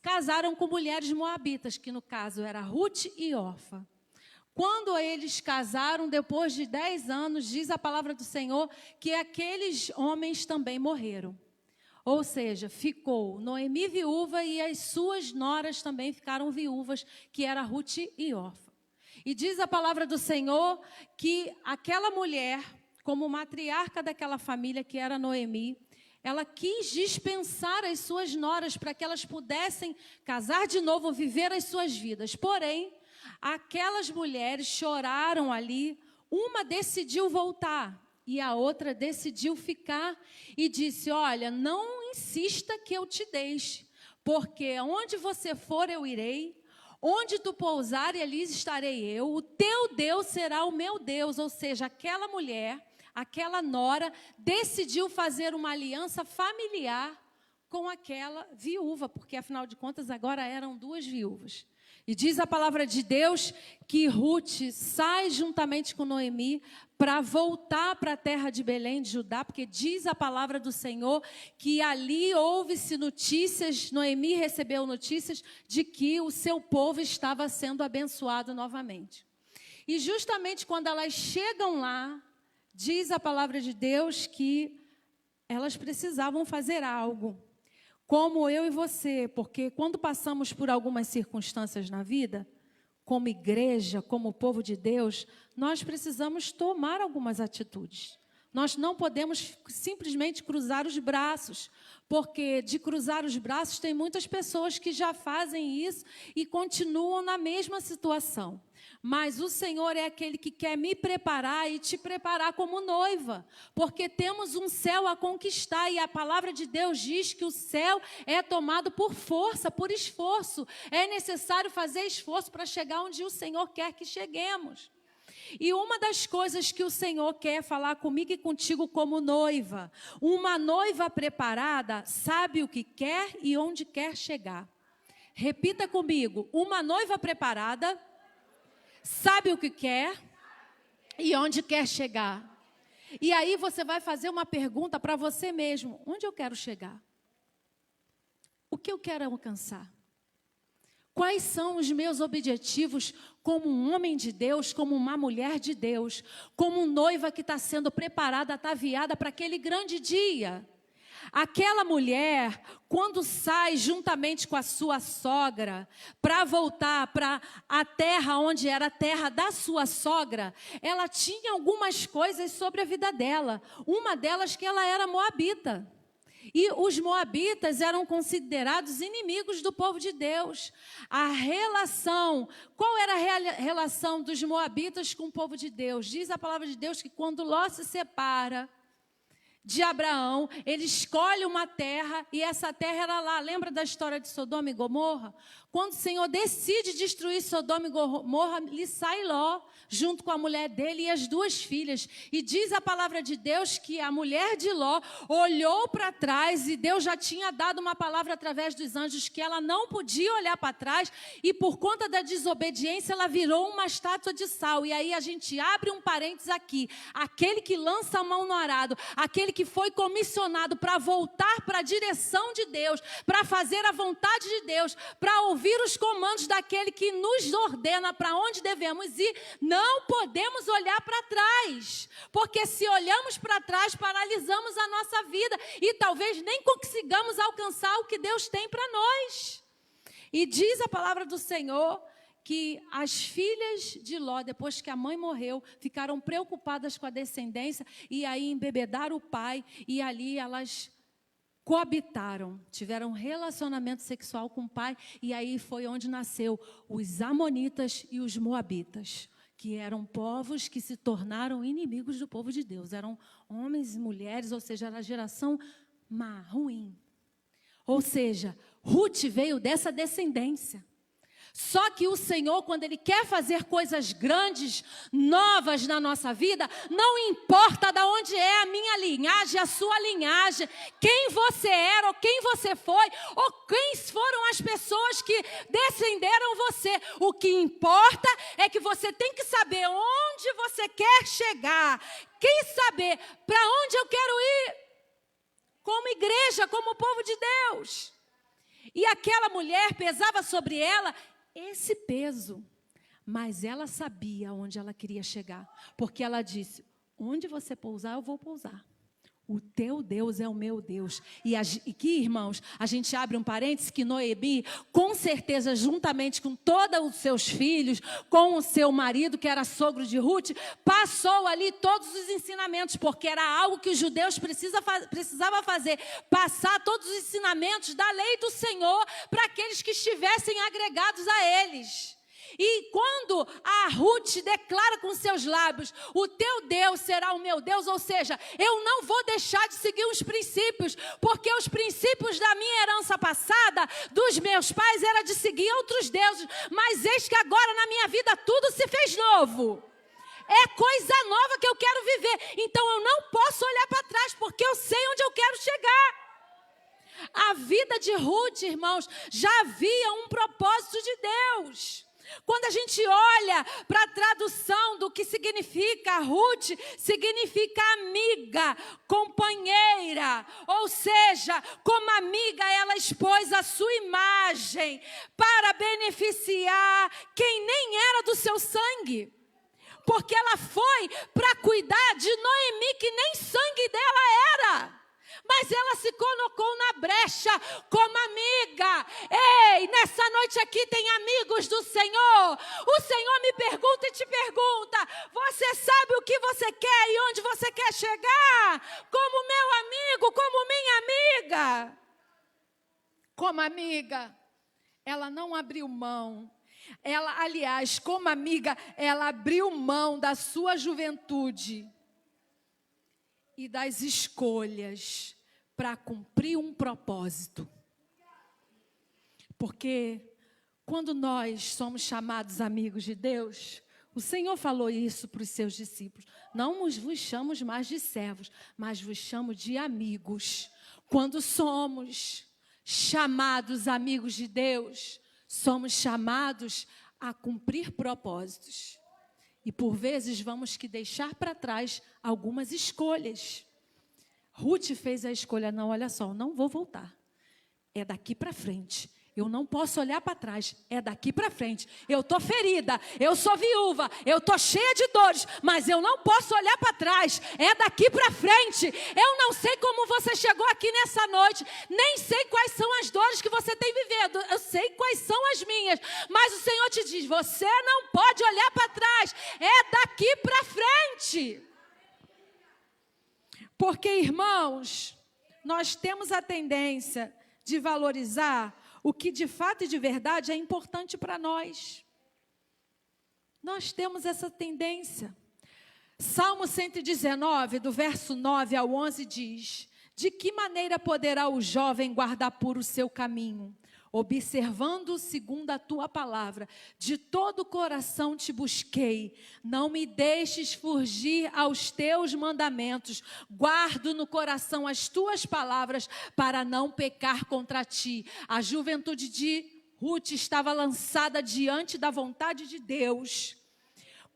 Casaram com mulheres moabitas, que no caso era Ruth e Orfa. Quando eles casaram, depois de 10 anos, diz a palavra do Senhor, que aqueles homens também morreram. Ou seja, ficou Noemi viúva e as suas noras também ficaram viúvas, que era Ruth e Orfa. E diz a palavra do Senhor que aquela mulher, como matriarca daquela família, que era Noemi, ela quis dispensar as suas noras para que elas pudessem casar de novo, viver as suas vidas. Porém, aquelas mulheres choraram ali, uma decidiu voltar e a outra decidiu ficar e disse: olha, não insista que eu te deixe, porque onde você for eu irei, onde tu pousar ali estarei eu, o teu Deus será o meu Deus. Ou seja, aquela mulher, aquela nora, decidiu fazer uma aliança familiar com aquela viúva, porque afinal de contas agora eram duas viúvas. E diz a palavra de Deus que Ruth sai juntamente com Noemi para voltar para a terra de Belém de Judá, porque diz a palavra do Senhor que ali houve-se notícias, Noemi recebeu notícias de que o seu povo estava sendo abençoado novamente. E justamente quando elas chegam lá, diz a palavra de Deus que elas precisavam fazer algo. Como eu e você, porque quando passamos por algumas circunstâncias na vida, como igreja, como povo de Deus, nós precisamos tomar algumas atitudes. Nós não podemos simplesmente cruzar os braços, porque de cruzar os braços tem muitas pessoas que já fazem isso e continuam na mesma situação. Mas o Senhor é aquele que quer me preparar e te preparar como noiva, porque temos um céu a conquistar e a palavra de Deus diz que o céu é tomado por força, por esforço. É necessário fazer esforço para chegar onde o Senhor quer que cheguemos. E uma das coisas que o Senhor quer falar comigo e contigo como noiva, uma noiva preparada sabe o que quer e onde quer chegar. Repita comigo: uma noiva preparada sabe o que quer e onde quer chegar. E aí você vai fazer uma pergunta para você mesmo: onde eu quero chegar? O que eu quero alcançar? Quais são os meus objetivos como um homem de Deus, como uma mulher de Deus, como noiva que está sendo preparada, ataviada para aquele grande dia? Aquela mulher, quando sai juntamente com a sua sogra para voltar para a terra onde era a terra da sua sogra, ela tinha algumas coisas sobre a vida dela. Uma delas que ela era moabita. E os moabitas eram considerados inimigos do povo de Deus. A relação, qual era a relação dos moabitas com o povo de Deus? Diz a palavra de Deus que quando Ló se separa de Abraão, ele escolhe uma terra e essa terra era lá. Lembra da história de Sodoma e Gomorra? Quando o Senhor decide destruir Sodoma e Gomorra, lhe sai Ló, junto com a mulher dele e as duas filhas. E diz a palavra de Deus que a mulher de Ló olhou para trás e Deus já tinha dado uma palavra através dos anjos que ela não podia olhar para trás e por conta da desobediência ela virou uma estátua de sal. E aí a gente abre um parênteses aqui. Aquele que lança a mão no arado, aquele que foi comissionado para voltar para a direção de Deus, para fazer a vontade de Deus, para ouvir os comandos daquele que nos ordena para onde devemos ir, não podemos olhar para trás, porque se olhamos para trás, paralisamos a nossa vida e talvez nem consigamos alcançar o que Deus tem para nós. E diz a palavra do Senhor que as filhas de Ló, depois que a mãe morreu, ficaram preocupadas com a descendência e aí embebedaram o pai e ali elas coabitaram, tiveram relacionamento sexual com o pai e aí foi onde nasceu os amonitas e os moabitas, que eram povos que se tornaram inimigos do povo de Deus. Eram homens e mulheres, ou seja, era a geração má, ruim. Ou seja, Ruth veio dessa descendência. Só que o Senhor, quando Ele quer fazer coisas grandes, novas na nossa vida, não importa de onde é a minha linhagem, a sua linhagem, quem você era ou quem você foi, ou quem foram as pessoas que descenderam você. O que importa é que você tem que saber onde você quer chegar. Quem saber para onde eu quero ir? Como igreja, como povo de Deus. E aquela mulher pesava sobre ela esse peso, mas ela sabia onde ela queria chegar, porque ela disse: onde você pousar, eu vou pousar. O teu Deus é o meu Deus. E aqui, irmãos, a gente abre um parênteses que Noemi, com certeza, juntamente com todos os seus filhos, com o seu marido, que era sogro de Ruth, passou ali todos os ensinamentos, porque era algo que os judeus precisavam fazer, passar todos os ensinamentos da lei do Senhor para aqueles que estivessem agregados a eles. E quando a Ruth declara com seus lábios, o teu Deus será o meu Deus, ou seja, eu não vou deixar de seguir os princípios, porque os princípios da minha herança passada, dos meus pais, era de seguir outros deuses, mas eis que agora na minha vida tudo se fez novo. É coisa nova que eu quero viver, então eu não posso olhar para trás, porque eu sei onde eu quero chegar. A vida de Ruth, irmãos, já havia um propósito de Deus. Quando a gente olha para a tradução do que significa Ruth, significa amiga, companheira, ou seja, como amiga ela expôs a sua imagem para beneficiar quem nem era do seu sangue, porque ela foi para cuidar de Noemi, que nem sangue dela era. Mas ela se colocou na brecha como amiga. Ei, nessa noite aqui tem amigos do Senhor. O Senhor me pergunta e te pergunta: você sabe o que você quer e onde você quer chegar? Como meu amigo, como minha amiga. Como amiga, ela não abriu mão. Ela, aliás, como amiga, ela abriu mão da sua juventude e das escolhas para cumprir um propósito. Porque quando nós somos chamados amigos de Deus, o Senhor falou isso para os seus discípulos: não vos chamo mais de servos, mas vos chamo de amigos. Quando somos chamados amigos de Deus, somos chamados a cumprir propósitos. E por vezes vamos que deixar para trás algumas escolhas. Ruth fez a escolha: não, olha só, não vou voltar. É daqui para frente. Eu não posso olhar para trás. É daqui para frente. Eu estou ferida, eu sou viúva, eu estou cheia de dores, mas eu não posso olhar para trás. É daqui para frente. Eu não sei como você chegou aqui nessa noite, nem sei quais são as dores que você tem vivido. Eu sei quais são as minhas, mas o Senhor te diz: você não pode olhar para trás. É daqui para frente. Porque, irmãos, nós temos a tendência de valorizar o que de fato e de verdade é importante para nós. Nós temos essa tendência. Salmo 119, do verso 9 ao 11 diz: de que maneira poderá o jovem guardar puro o seu caminho? Observando segundo a tua palavra, de todo o coração te busquei, não me deixes fugir aos teus mandamentos, guardo no coração as tuas palavras, para não pecar contra ti. A juventude de Ruth estava lançada diante da vontade de Deus.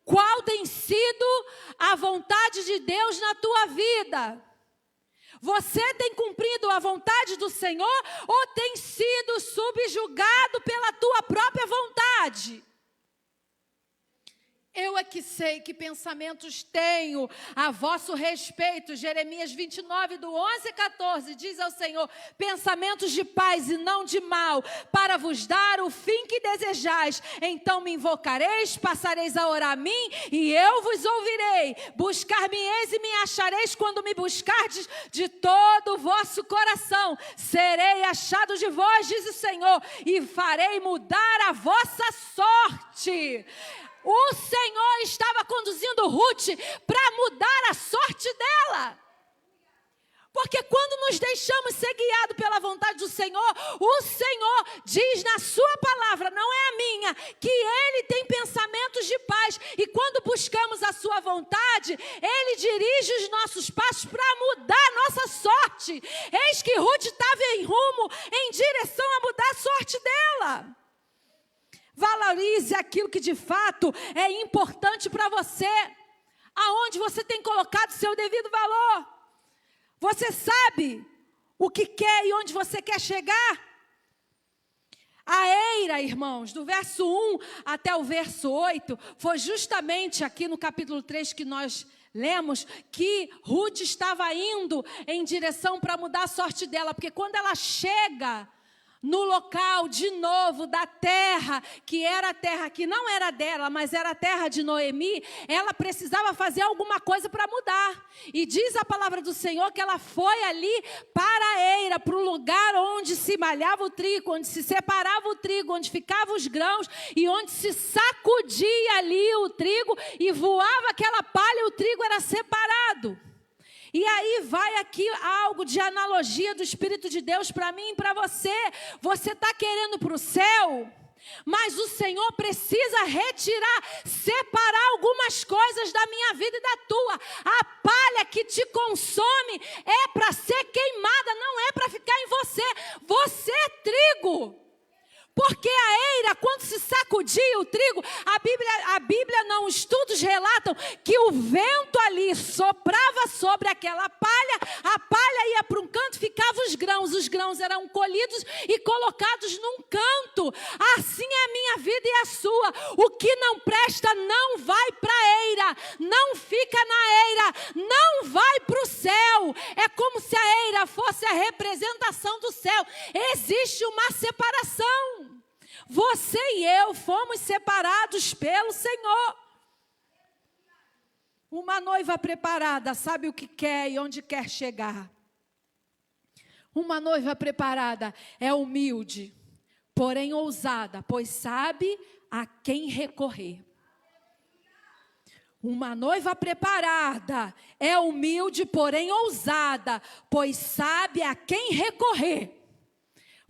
Qual tem sido a vontade de Deus na tua vida? Você tem cumprido a vontade do Senhor ou tem sido subjugado pela tua própria vontade? Eu é que sei que pensamentos tenho a vosso respeito. Jeremias 29, do 11 a 14, diz ao Senhor: pensamentos de paz e não de mal, para vos dar o fim que desejais. Então me invocareis, passareis a orar a mim, e eu vos ouvirei. Buscar-me-eis e me achareis quando me buscardes de todo o vosso coração. Serei achado de vós, diz o Senhor, e farei mudar a vossa sorte. O Senhor estava conduzindo Ruth para mudar a sorte dela. Porque quando nos deixamos ser guiados pela vontade do Senhor, o Senhor diz na sua palavra, não é a minha, que Ele tem pensamentos de paz. E quando buscamos a sua vontade, Ele dirige os nossos passos para mudar a nossa sorte. Eis que Ruth estava em rumo, em direção a mudar a sorte dela. Valorize aquilo que de fato é importante para você. Aonde você tem colocado seu devido valor. Você sabe o que quer e onde você quer chegar? A eira, irmãos, do verso 1 até o verso 8, foi justamente aqui no capítulo 3 que nós lemos, que Ruth estava indo em direção para mudar a sorte dela, porque quando ela chega no local de novo da terra, que era a terra que não era dela, mas era a terra de Noemi, ela precisava fazer alguma coisa para mudar. E diz a palavra do Senhor que ela foi ali para a eira, para o lugar onde se malhava o trigo, onde se separava o trigo, onde ficavam os grãos e onde se sacudia ali o trigo e voava aquela palha e o trigo era separado. E aí vai aqui algo de analogia do Espírito de Deus para mim e para você. Você está querendo para o céu, mas o Senhor precisa retirar, separar algumas coisas da minha vida e da tua. A palha que te consome é para ser queimada, não é para ficar em você. Você é trigo. Porque a eira, quando se sacudia o trigo, a Bíblia não, estudos relatam que o vento ali soprava sobre aquela palha, a palha ia para um canto, ficavam os grãos eram colhidos e colocados num canto. Assim é a minha vida e a sua. O que não presta não vai para a eira, não fica na eira, não vai para o céu. É como se a eira fosse a representação do céu. Existe uma separação. Você e eu fomos separados pelo Senhor. Uma noiva preparada sabe o que quer e onde quer chegar. Uma noiva preparada é humilde, porém ousada, pois sabe a quem recorrer. Uma noiva preparada é humilde, porém ousada, pois sabe a quem recorrer.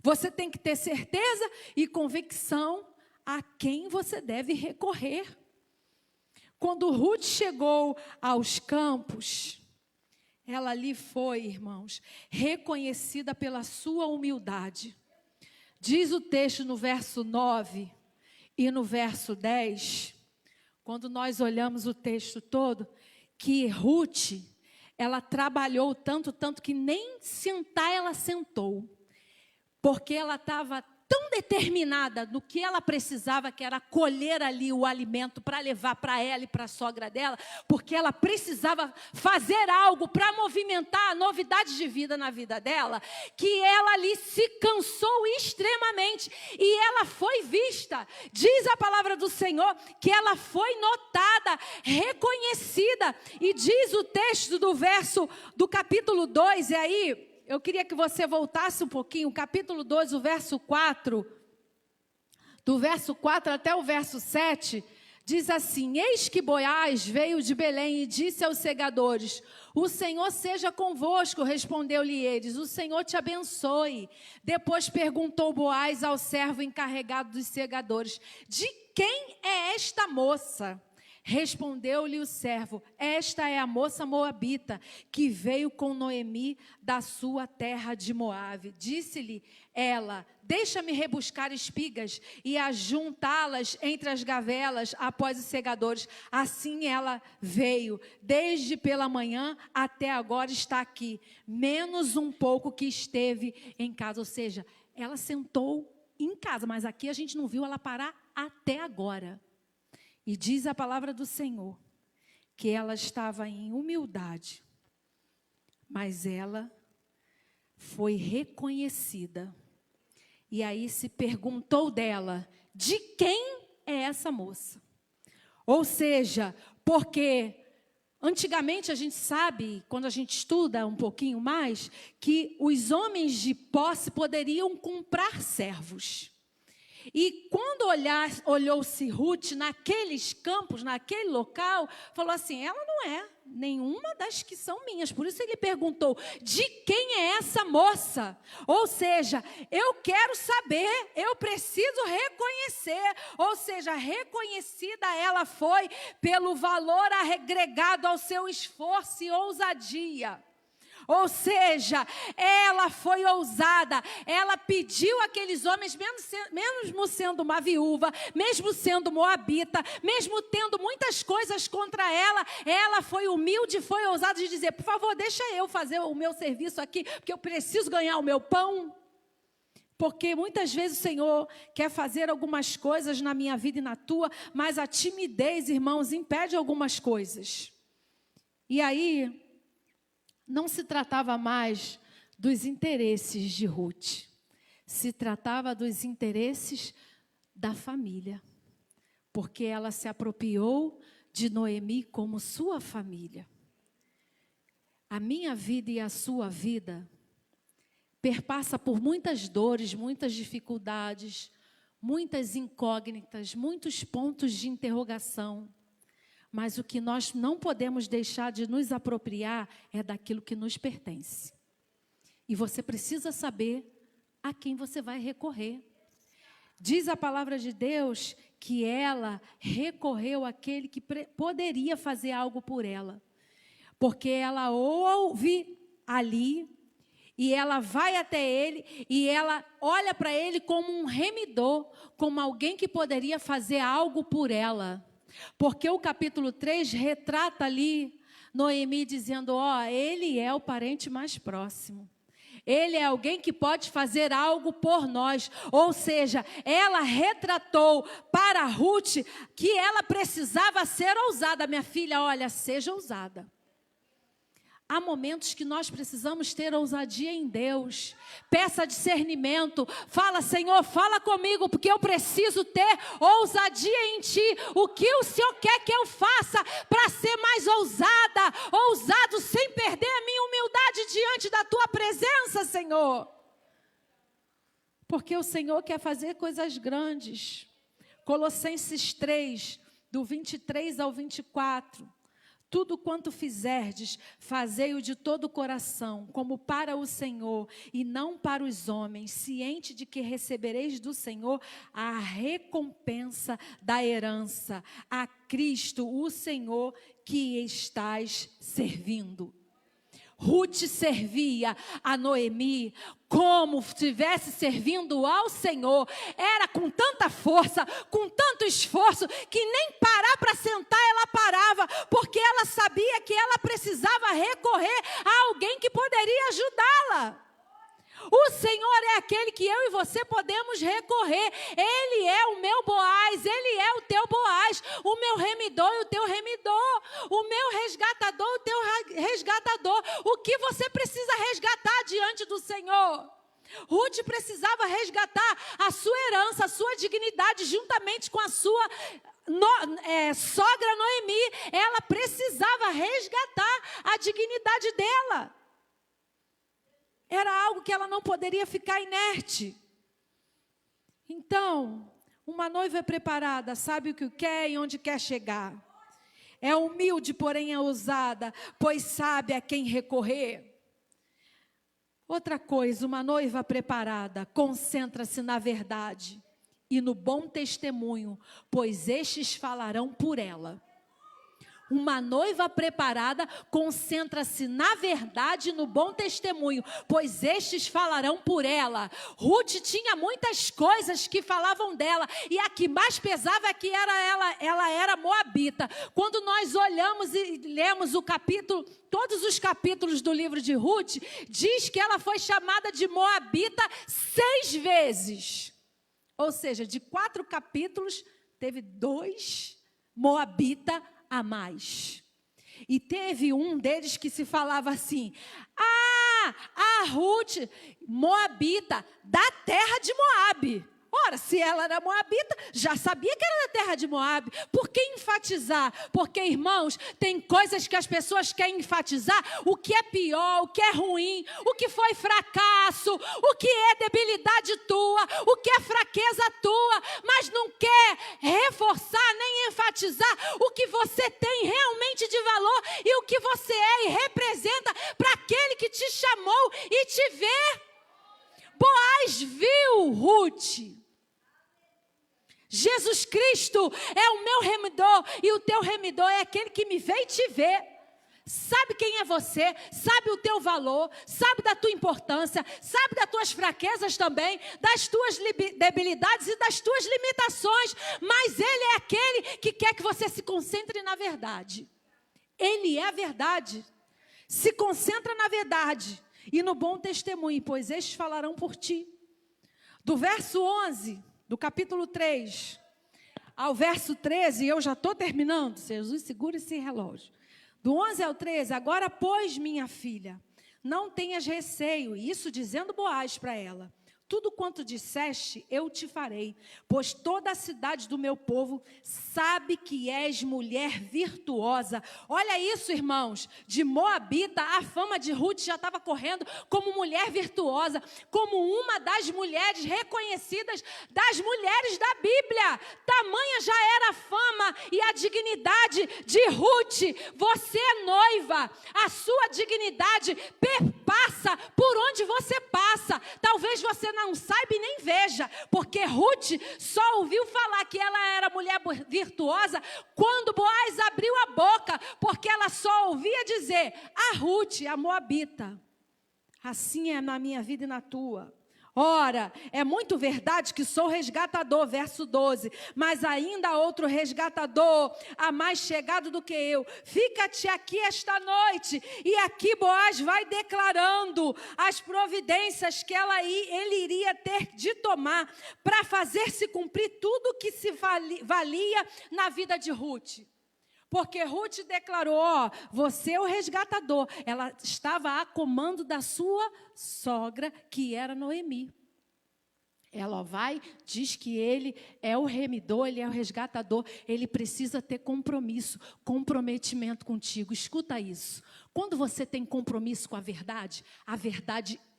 Você tem que ter certeza e convicção a quem você deve recorrer. Quando Ruth chegou aos campos, ela ali foi, irmãos, reconhecida pela sua humildade. Diz o texto no verso 9 e no verso 10, quando nós olhamos o texto todo, que Ruth, ela trabalhou tanto que nem sentar ela sentou. Porque ela estava tão determinada no que ela precisava, que era colher ali o alimento para levar para ela e para a sogra dela, porque ela precisava fazer algo para movimentar a novidade de vida na vida dela, que ela ali se cansou extremamente e ela foi vista. Diz a palavra do Senhor que ela foi notada, reconhecida, e diz o texto do capítulo 2, e aí eu queria que você voltasse um pouquinho, o capítulo 2, o verso 4, do verso 4 até o verso 7, diz assim: eis que Boaz veio de Belém e disse aos segadores: o Senhor seja convosco. Respondeu-lhe eles: o Senhor te abençoe. Depois perguntou Boaz ao servo encarregado dos segadores: de quem é esta moça? Respondeu-lhe o servo: esta é a moça moabita, que veio com Noemi da sua terra de Moabe. Disse-lhe ela: deixa-me rebuscar espigas e ajuntá-las entre as gavelas após os segadores. Assim ela veio, desde pela manhã até agora está aqui, menos um pouco que esteve em casa. Ou seja, ela sentou em casa, mas aqui a gente não viu ela parar até agora. E diz a palavra do Senhor que ela estava em humildade, mas ela foi reconhecida. E aí se perguntou dela: de quem é essa moça? Ou seja, porque antigamente a gente sabe, quando a gente estuda um pouquinho mais, que os homens de posse poderiam comprar servos. E quando olhou-se Ruth naqueles campos, naquele local, falou assim: ela não é nenhuma das que são minhas. Por isso ele perguntou: de quem é essa moça? Ou seja, eu quero saber, eu preciso reconhecer. Ou seja, reconhecida ela foi pelo valor agregado ao seu esforço e ousadia. Ou seja, ela foi ousada, ela pediu àqueles homens, mesmo sendo uma viúva, mesmo sendo moabita, mesmo tendo muitas coisas contra ela, ela foi humilde, foi ousada de dizer: por favor, deixa eu fazer o meu serviço aqui, porque eu preciso ganhar o meu pão. Porque muitas vezes o Senhor quer fazer algumas coisas na minha vida e na tua, mas a timidez, irmãos, impede algumas coisas. E aí, não se tratava mais dos interesses de Ruth, se tratava dos interesses da família, porque ela se apropriou de Noemi como sua família. A minha vida e a sua vida perpassa por muitas dores, muitas dificuldades, muitas incógnitas, muitos pontos de interrogação. Mas o que nós não podemos deixar de nos apropriar é daquilo que nos pertence. E você precisa saber a quem você vai recorrer. Diz a palavra de Deus que ela recorreu àquele que poderia fazer algo por ela. Porque ela ouve ali, e ela vai até ele, e ela olha para ele como um remidor, como alguém que poderia fazer algo por ela. Porque o capítulo 3 retrata ali Noemi dizendo, ele é o parente mais próximo. Ele é alguém que pode fazer algo por nós. Ou seja, ela retratou para Ruth que ela precisava ser ousada. Minha filha, olha, seja ousada. Há momentos que nós precisamos ter ousadia em Deus. Peça discernimento. Fala, Senhor, fala comigo, porque eu preciso ter ousadia em Ti. O que o Senhor quer que eu faça para ser mais ousada? Ousado sem perder a minha humildade diante da Tua presença, Senhor. Porque o Senhor quer fazer coisas grandes. Colossenses 3, do 23 ao 24. Tudo quanto fizerdes, fazei-o de todo o coração, como para o Senhor, e não para os homens, ciente de que recebereis do Senhor a recompensa da herança, a Cristo, o Senhor, que estais servindo. Ruth servia a Noemi como se estivesse servindo ao Senhor. Era com tanta força, com tanto esforço, que nem parar para sentar ela parava, porque ela sabia que ela precisava recorrer a alguém que poderia ajudá-la. O Senhor é aquele que eu e você podemos recorrer. Ele é o meu Boaz, Ele é o teu Boaz, o meu remidor e o teu remidor, o meu resgatador, o teu resgatador. O que você precisa resgatar diante do Senhor? Ruth precisava resgatar a sua herança, a sua dignidade, juntamente com a sua sogra Noemi. Ela precisava resgatar a dignidade dela. Era algo que ela não poderia ficar inerte. Então, uma noiva preparada, sabe o que quer e onde quer chegar. É humilde, porém é ousada, pois sabe a quem recorrer. Outra coisa, uma noiva preparada concentra-se na verdade e no bom testemunho, pois estes falarão por ela. Uma noiva preparada concentra-se na verdade e no bom testemunho, pois estes falarão por ela. Ruth tinha muitas coisas que falavam dela, e a que mais pesava é que ela era moabita. Quando nós olhamos e lemos o capítulo, todos os capítulos do livro de Ruth, diz que ela foi chamada de moabita 6 vezes. Ou seja, de 4 capítulos, teve 2 moabita a mais. E teve um deles que se falava assim: a Ruth, moabita, da terra de Moabe. Ora, se ela era moabita, já sabia que era da terra de Moabe. Por que enfatizar? Porque, irmãos, tem coisas que as pessoas querem enfatizar. O que é pior, o que é ruim, o que foi fracasso, o que é debilidade tua, o que é fraqueza tua, mas não quer reforçar nem enfatizar o que você tem realmente de valor e o que você é e representa para aquele que te chamou e te vê. Boaz viu Ruth. Jesus Cristo é o meu remidor e o teu remidor é aquele que me vê e te vê. Sabe quem é você, sabe o teu valor, sabe da tua importância, sabe das tuas fraquezas também, das tuas debilidades e das tuas limitações. Mas Ele é aquele que quer que você se concentre na verdade. Ele é a verdade. Se concentra na verdade e no bom testemunho, pois estes falarão por ti. Do verso 11, do capítulo 3, ao verso 13, eu já estou terminando, Jesus, segura esse relógio. Do 11 ao 13, agora, pois, minha filha, não tenhas receio, isso dizendo Boaz para ela. Tudo quanto disseste, eu te farei, pois toda a cidade do meu povo sabe que és mulher virtuosa. Olha isso, irmãos, de Moabita, a fama de Ruth já estava correndo como mulher virtuosa, como uma das mulheres reconhecidas das mulheres da Bíblia. Tamanha já era a fama e a dignidade de Ruth. Você é noiva, a sua dignidade perpassa por onde você passa. Talvez você não saiba e nem veja, porque Ruth só ouviu falar que ela era mulher virtuosa quando Boaz abriu a boca, porque ela só ouvia dizer: a Ruth, a Moabita. Assim é na minha vida e na tua. Ora, é muito verdade que sou resgatador, verso 12, mas ainda há outro resgatador, a mais chegado do que eu. Fica-te aqui esta noite. E aqui Boaz vai declarando as providências que ele iria ter de tomar para fazer se cumprir tudo o que se valia na vida de Ruth. Porque Ruth declarou, você é o resgatador. Ela estava a comando da sua sogra, que era Noemi. Ela vai, diz que ele é o remidor, ele é o resgatador. Ele precisa ter compromisso, comprometimento contigo. Escuta isso. Quando você tem compromisso com a verdade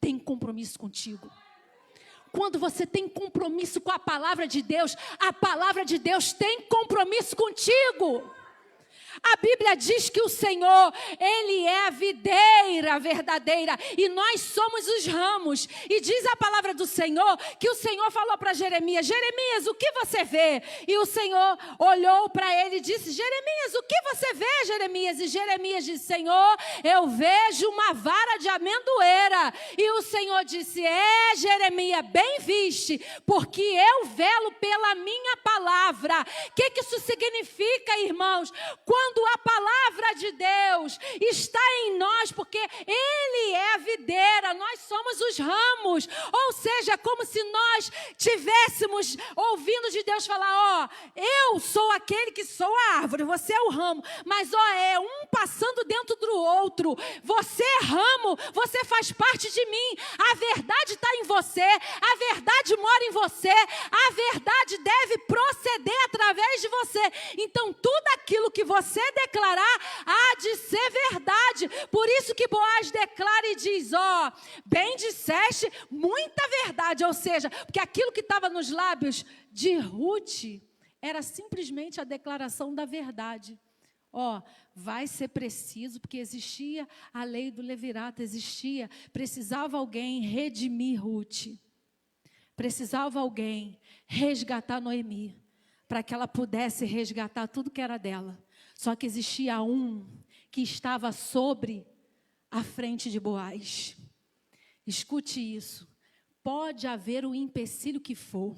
tem compromisso contigo. Quando você tem compromisso com a palavra de Deus tem compromisso contigo. A Bíblia diz que o Senhor, Ele é a videira verdadeira e nós somos os ramos. E diz a palavra do Senhor que o Senhor falou para Jeremias: Jeremias, o que você vê? E o Senhor olhou para ele e disse: Jeremias, o que você vê, Jeremias? E Jeremias disse: Senhor, eu vejo uma vara de amendoeira. E o Senhor disse: Jeremias, bem viste, porque eu velo pela minha palavra. O que isso significa, irmãos? Quando a palavra de Deus está em nós, porque Ele é a videira, nós somos os ramos. Ou seja, como se nós tivéssemos ouvindo de Deus falar: eu sou aquele que sou a árvore, você é o ramo, mas é um passando dentro do outro. Você é ramo, você faz parte de mim, a verdade está em você, a verdade mora em você, a verdade deve proceder através de você. Então tudo aquilo que você declarar há de ser verdade. Por isso que Boaz declara e diz: bem disseste, muita verdade. Ou seja, porque aquilo que estava nos lábios de Ruth era simplesmente a declaração da verdade. Vai ser preciso, porque existia a lei do levirato, precisava alguém redimir Ruth, precisava alguém resgatar Noemi, para que ela pudesse resgatar tudo que era dela. Só que existia um que estava sobre a frente de Boaz. Escute isso. Pode haver o empecilho que for,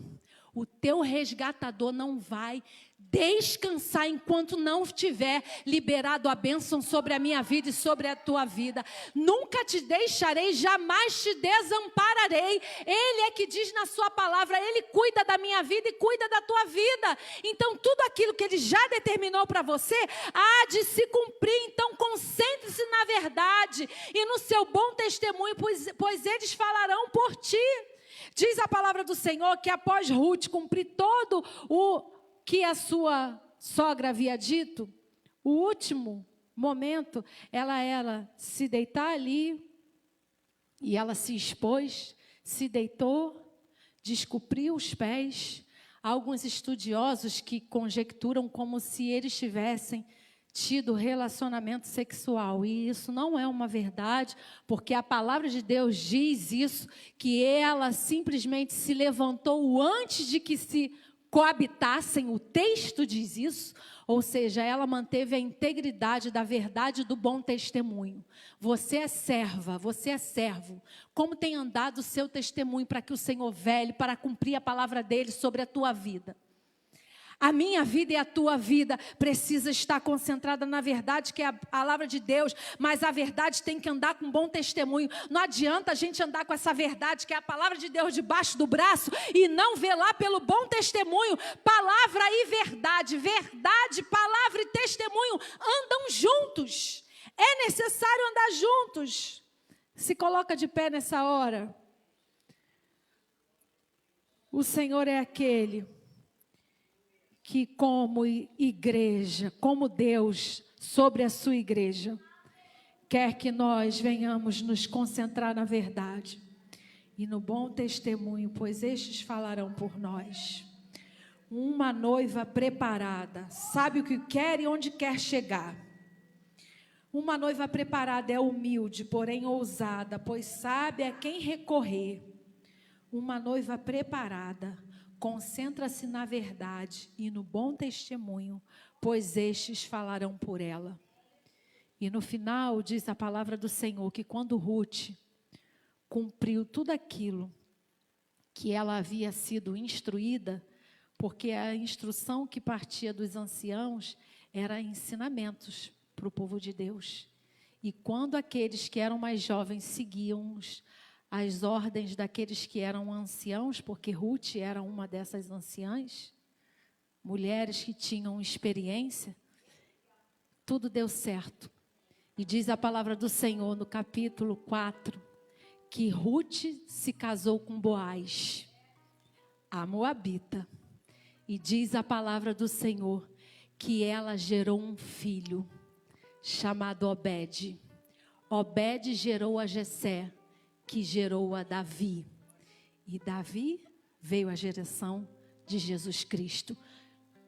o teu resgatador não vai descansar enquanto não tiver liberado a bênção sobre a minha vida e sobre a tua vida. Nunca te deixarei, jamais te desampararei. Ele é que diz na sua palavra, Ele cuida da minha vida e cuida da tua vida. Então tudo aquilo que Ele já determinou para você, há de se cumprir. Então concentre-se na verdade e no seu bom testemunho, pois eles falarão por ti. Diz a palavra do Senhor que após Ruth cumprir todo o que a sua sogra havia dito, o último momento, ela se deitar ali, e ela se expôs, se deitou, descobriu os pés. Há alguns estudiosos que conjecturam como se eles tivessem tido relacionamento sexual, e isso não é uma verdade, porque a palavra de Deus diz isso, que ela simplesmente se levantou antes de que se coabitassem, o texto diz isso, ou seja, ela manteve a integridade da verdade do bom testemunho. Você é serva, você é servo. Como tem andado o seu testemunho para que o Senhor vele, para cumprir a palavra dele sobre a tua vida? A minha vida e a tua vida precisa estar concentrada na verdade, que é a palavra de Deus, mas a verdade tem que andar com bom testemunho. Não adianta a gente andar com essa verdade, que é a palavra de Deus, debaixo do braço e não velar pelo bom testemunho. Palavra e verdade, verdade, palavra e testemunho andam juntos. É necessário andar juntos. Se coloca de pé nessa hora. O Senhor é aquele que, como igreja, como Deus sobre a sua igreja, quer que nós venhamos nos concentrar na verdade e no bom testemunho, pois estes falarão por nós. Uma noiva preparada, sabe o que quer e onde quer chegar. Uma noiva preparada é humilde, porém ousada, pois sabe a quem recorrer. Uma noiva preparada concentra-se na verdade e no bom testemunho, pois estes falarão por ela. E no final diz a palavra do Senhor que quando Ruth cumpriu tudo aquilo que ela havia sido instruída, porque a instrução que partia dos anciãos era ensinamentos para o povo de Deus. E quando aqueles que eram mais jovens seguiam as ordens daqueles que eram anciãos, porque Ruth era uma dessas anciãs, mulheres que tinham experiência, tudo deu certo. E diz a palavra do Senhor no capítulo 4, que Ruth se casou com Boaz, a moabita. E diz a palavra do Senhor que ela gerou um filho chamado Obed. Obed gerou a Jessé, que gerou a Davi. E Davi veio à geração de Jesus Cristo.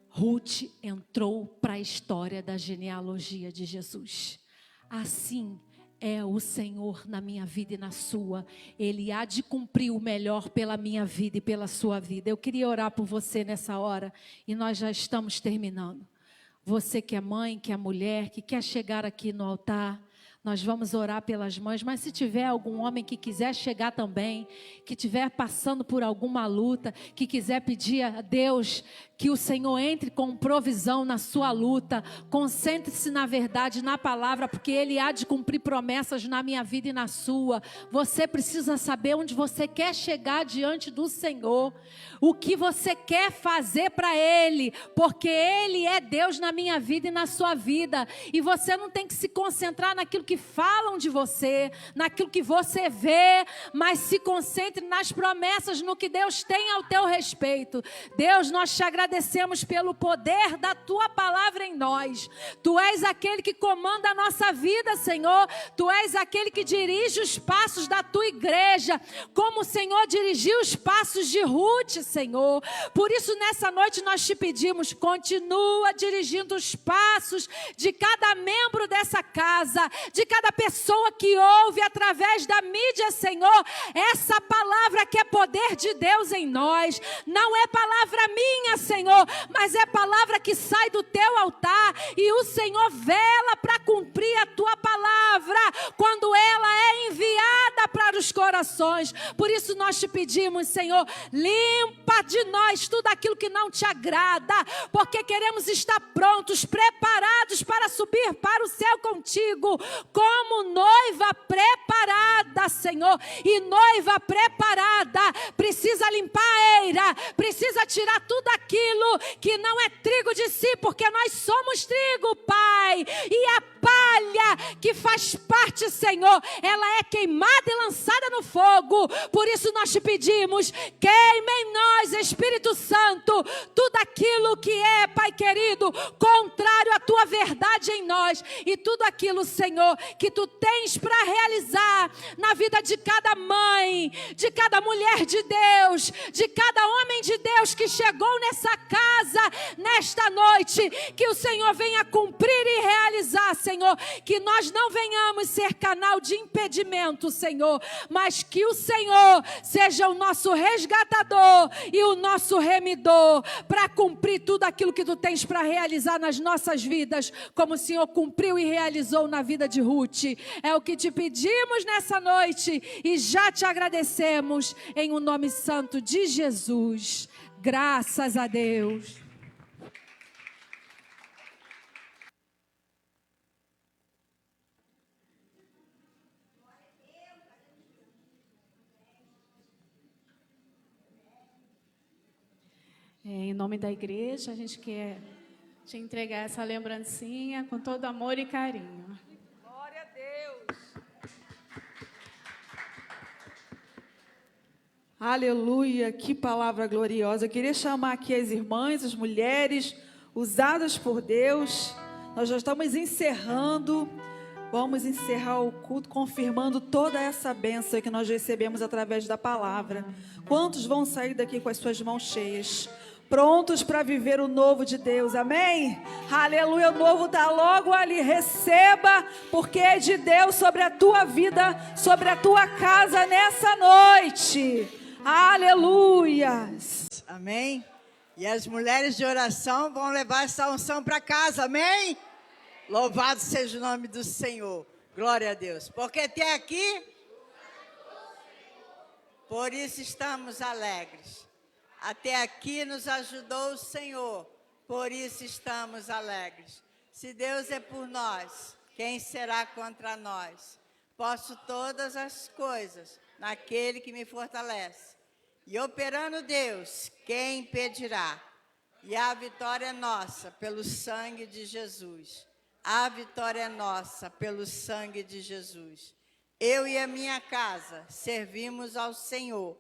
Ruth entrou para a história da genealogia de Jesus. Assim é o Senhor na minha vida e na sua. Ele há de cumprir o melhor pela minha vida e pela sua vida. Eu queria orar por você nessa hora e nós já estamos terminando. Você que é mãe, que é mulher, que quer chegar aqui no altar, nós vamos orar pelas mães, mas se tiver algum homem que quiser chegar também, que estiver passando por alguma luta, que quiser pedir a Deus que o Senhor entre com provisão na sua luta, concentre-se na verdade, na palavra, porque Ele há de cumprir promessas na minha vida e na sua. Você precisa saber onde você quer chegar diante do Senhor, o que você quer fazer para Ele, porque Ele é Deus na minha vida e na sua vida, e você não tem que se concentrar naquilo que falam de você, naquilo que você vê, mas se concentre nas promessas, no que Deus tem ao teu respeito. Deus, nós te agradecemos pelo poder da tua palavra em nós. Tu és aquele que comanda a nossa vida, Senhor. Tu és aquele que dirige os passos da tua igreja, como o Senhor dirigiu os passos de Ruth, Senhor. Por isso, nessa noite nós te pedimos, continua dirigindo os passos de cada membro dessa casa, de cada pessoa que ouve através da mídia, Senhor, essa palavra que é poder de Deus em nós, não é palavra minha, Senhor, mas é palavra que sai do teu altar, e o Senhor vela para cumprir a tua palavra, quando ela é enviada para os corações. Por isso nós te pedimos, Senhor, limpa de nós tudo aquilo que não te agrada, porque queremos estar prontos, preparados para subir para o céu contigo, como noiva preparada, Senhor. E noiva preparada precisa limpar a eira, precisa tirar tudo aquilo que não é trigo de si, porque nós somos trigo, Pai. E a palha que faz parte, Senhor, ela é queimada e lançada no fogo. Por isso nós te pedimos, queima em nós, Espírito Santo, tudo aquilo que é, Pai querido, contrário à tua verdade em nós, e tudo aquilo, Senhor, que tu tens para realizar na vida de cada mãe, de cada mulher de Deus, de cada homem de Deus que chegou nessa casa nesta noite, que o Senhor venha cumprir e realizar, Senhor, que nós não venhamos ser canal de impedimento, Senhor, mas que o Senhor seja o nosso resgatador e o nosso remidor, para cumprir tudo aquilo que tu tens para realizar nas nossas vidas, como o Senhor cumpriu e realizou na vida de Ruth. É o que te pedimos nessa noite e já te agradecemos em o nome santo de Jesus. Graças a Deus. Em nome da igreja, a gente quer te entregar essa lembrancinha com todo amor e carinho. Glória a Deus. Aleluia, que palavra gloriosa. Eu queria chamar aqui as irmãs, as mulheres usadas por Deus. Nós já estamos encerrando. Vamos encerrar o culto confirmando toda essa bênção que nós recebemos através da palavra. Quantos vão sair daqui com as suas mãos cheias? Prontos para viver o novo de Deus, amém? Aleluia, o novo está logo ali, receba, porque é de Deus sobre a tua vida, sobre a tua casa nessa noite, aleluia. Amém? E as mulheres de oração vão levar essa unção para casa, amém? Louvado seja o nome do Senhor, glória a Deus, porque até aqui, por isso estamos alegres. Até aqui nos ajudou o Senhor, por isso estamos alegres. Se Deus é por nós, quem será contra nós? Posso todas as coisas naquele que me fortalece. E operando Deus, quem impedirá? E a vitória é nossa pelo sangue de Jesus. A vitória é nossa pelo sangue de Jesus. Eu e a minha casa servimos ao Senhor.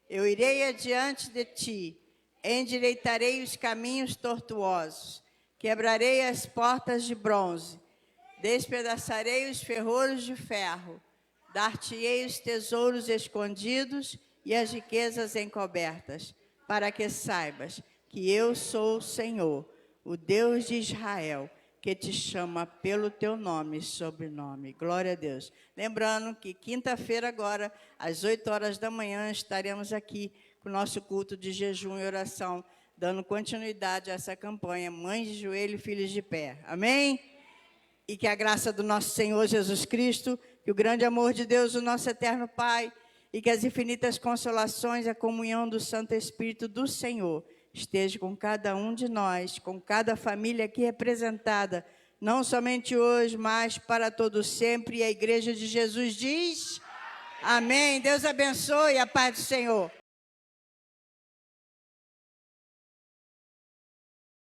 Eu irei adiante de ti, endireitarei os caminhos tortuosos, quebrarei as portas de bronze, despedaçarei os ferrolhos de ferro, dar-te-ei os tesouros escondidos e as riquezas encobertas, para que saibas que eu sou o Senhor, o Deus de Israel, que te chama pelo teu nome e sobrenome. Glória a Deus. Lembrando que quinta-feira agora, às 8 horas da manhã, estaremos aqui com o nosso culto de jejum e oração, dando continuidade a essa campanha, Mães de Joelho, Filhos de Pé. Amém? E que a graça do nosso Senhor Jesus Cristo, que o grande amor de Deus, o nosso eterno Pai, e que as infinitas consolações e a comunhão do Santo Espírito do Senhor esteja com cada um de nós, com cada família aqui representada, não somente hoje, mas para todo sempre. E a Igreja de Jesus diz: amém. Deus abençoe, a paz do Senhor.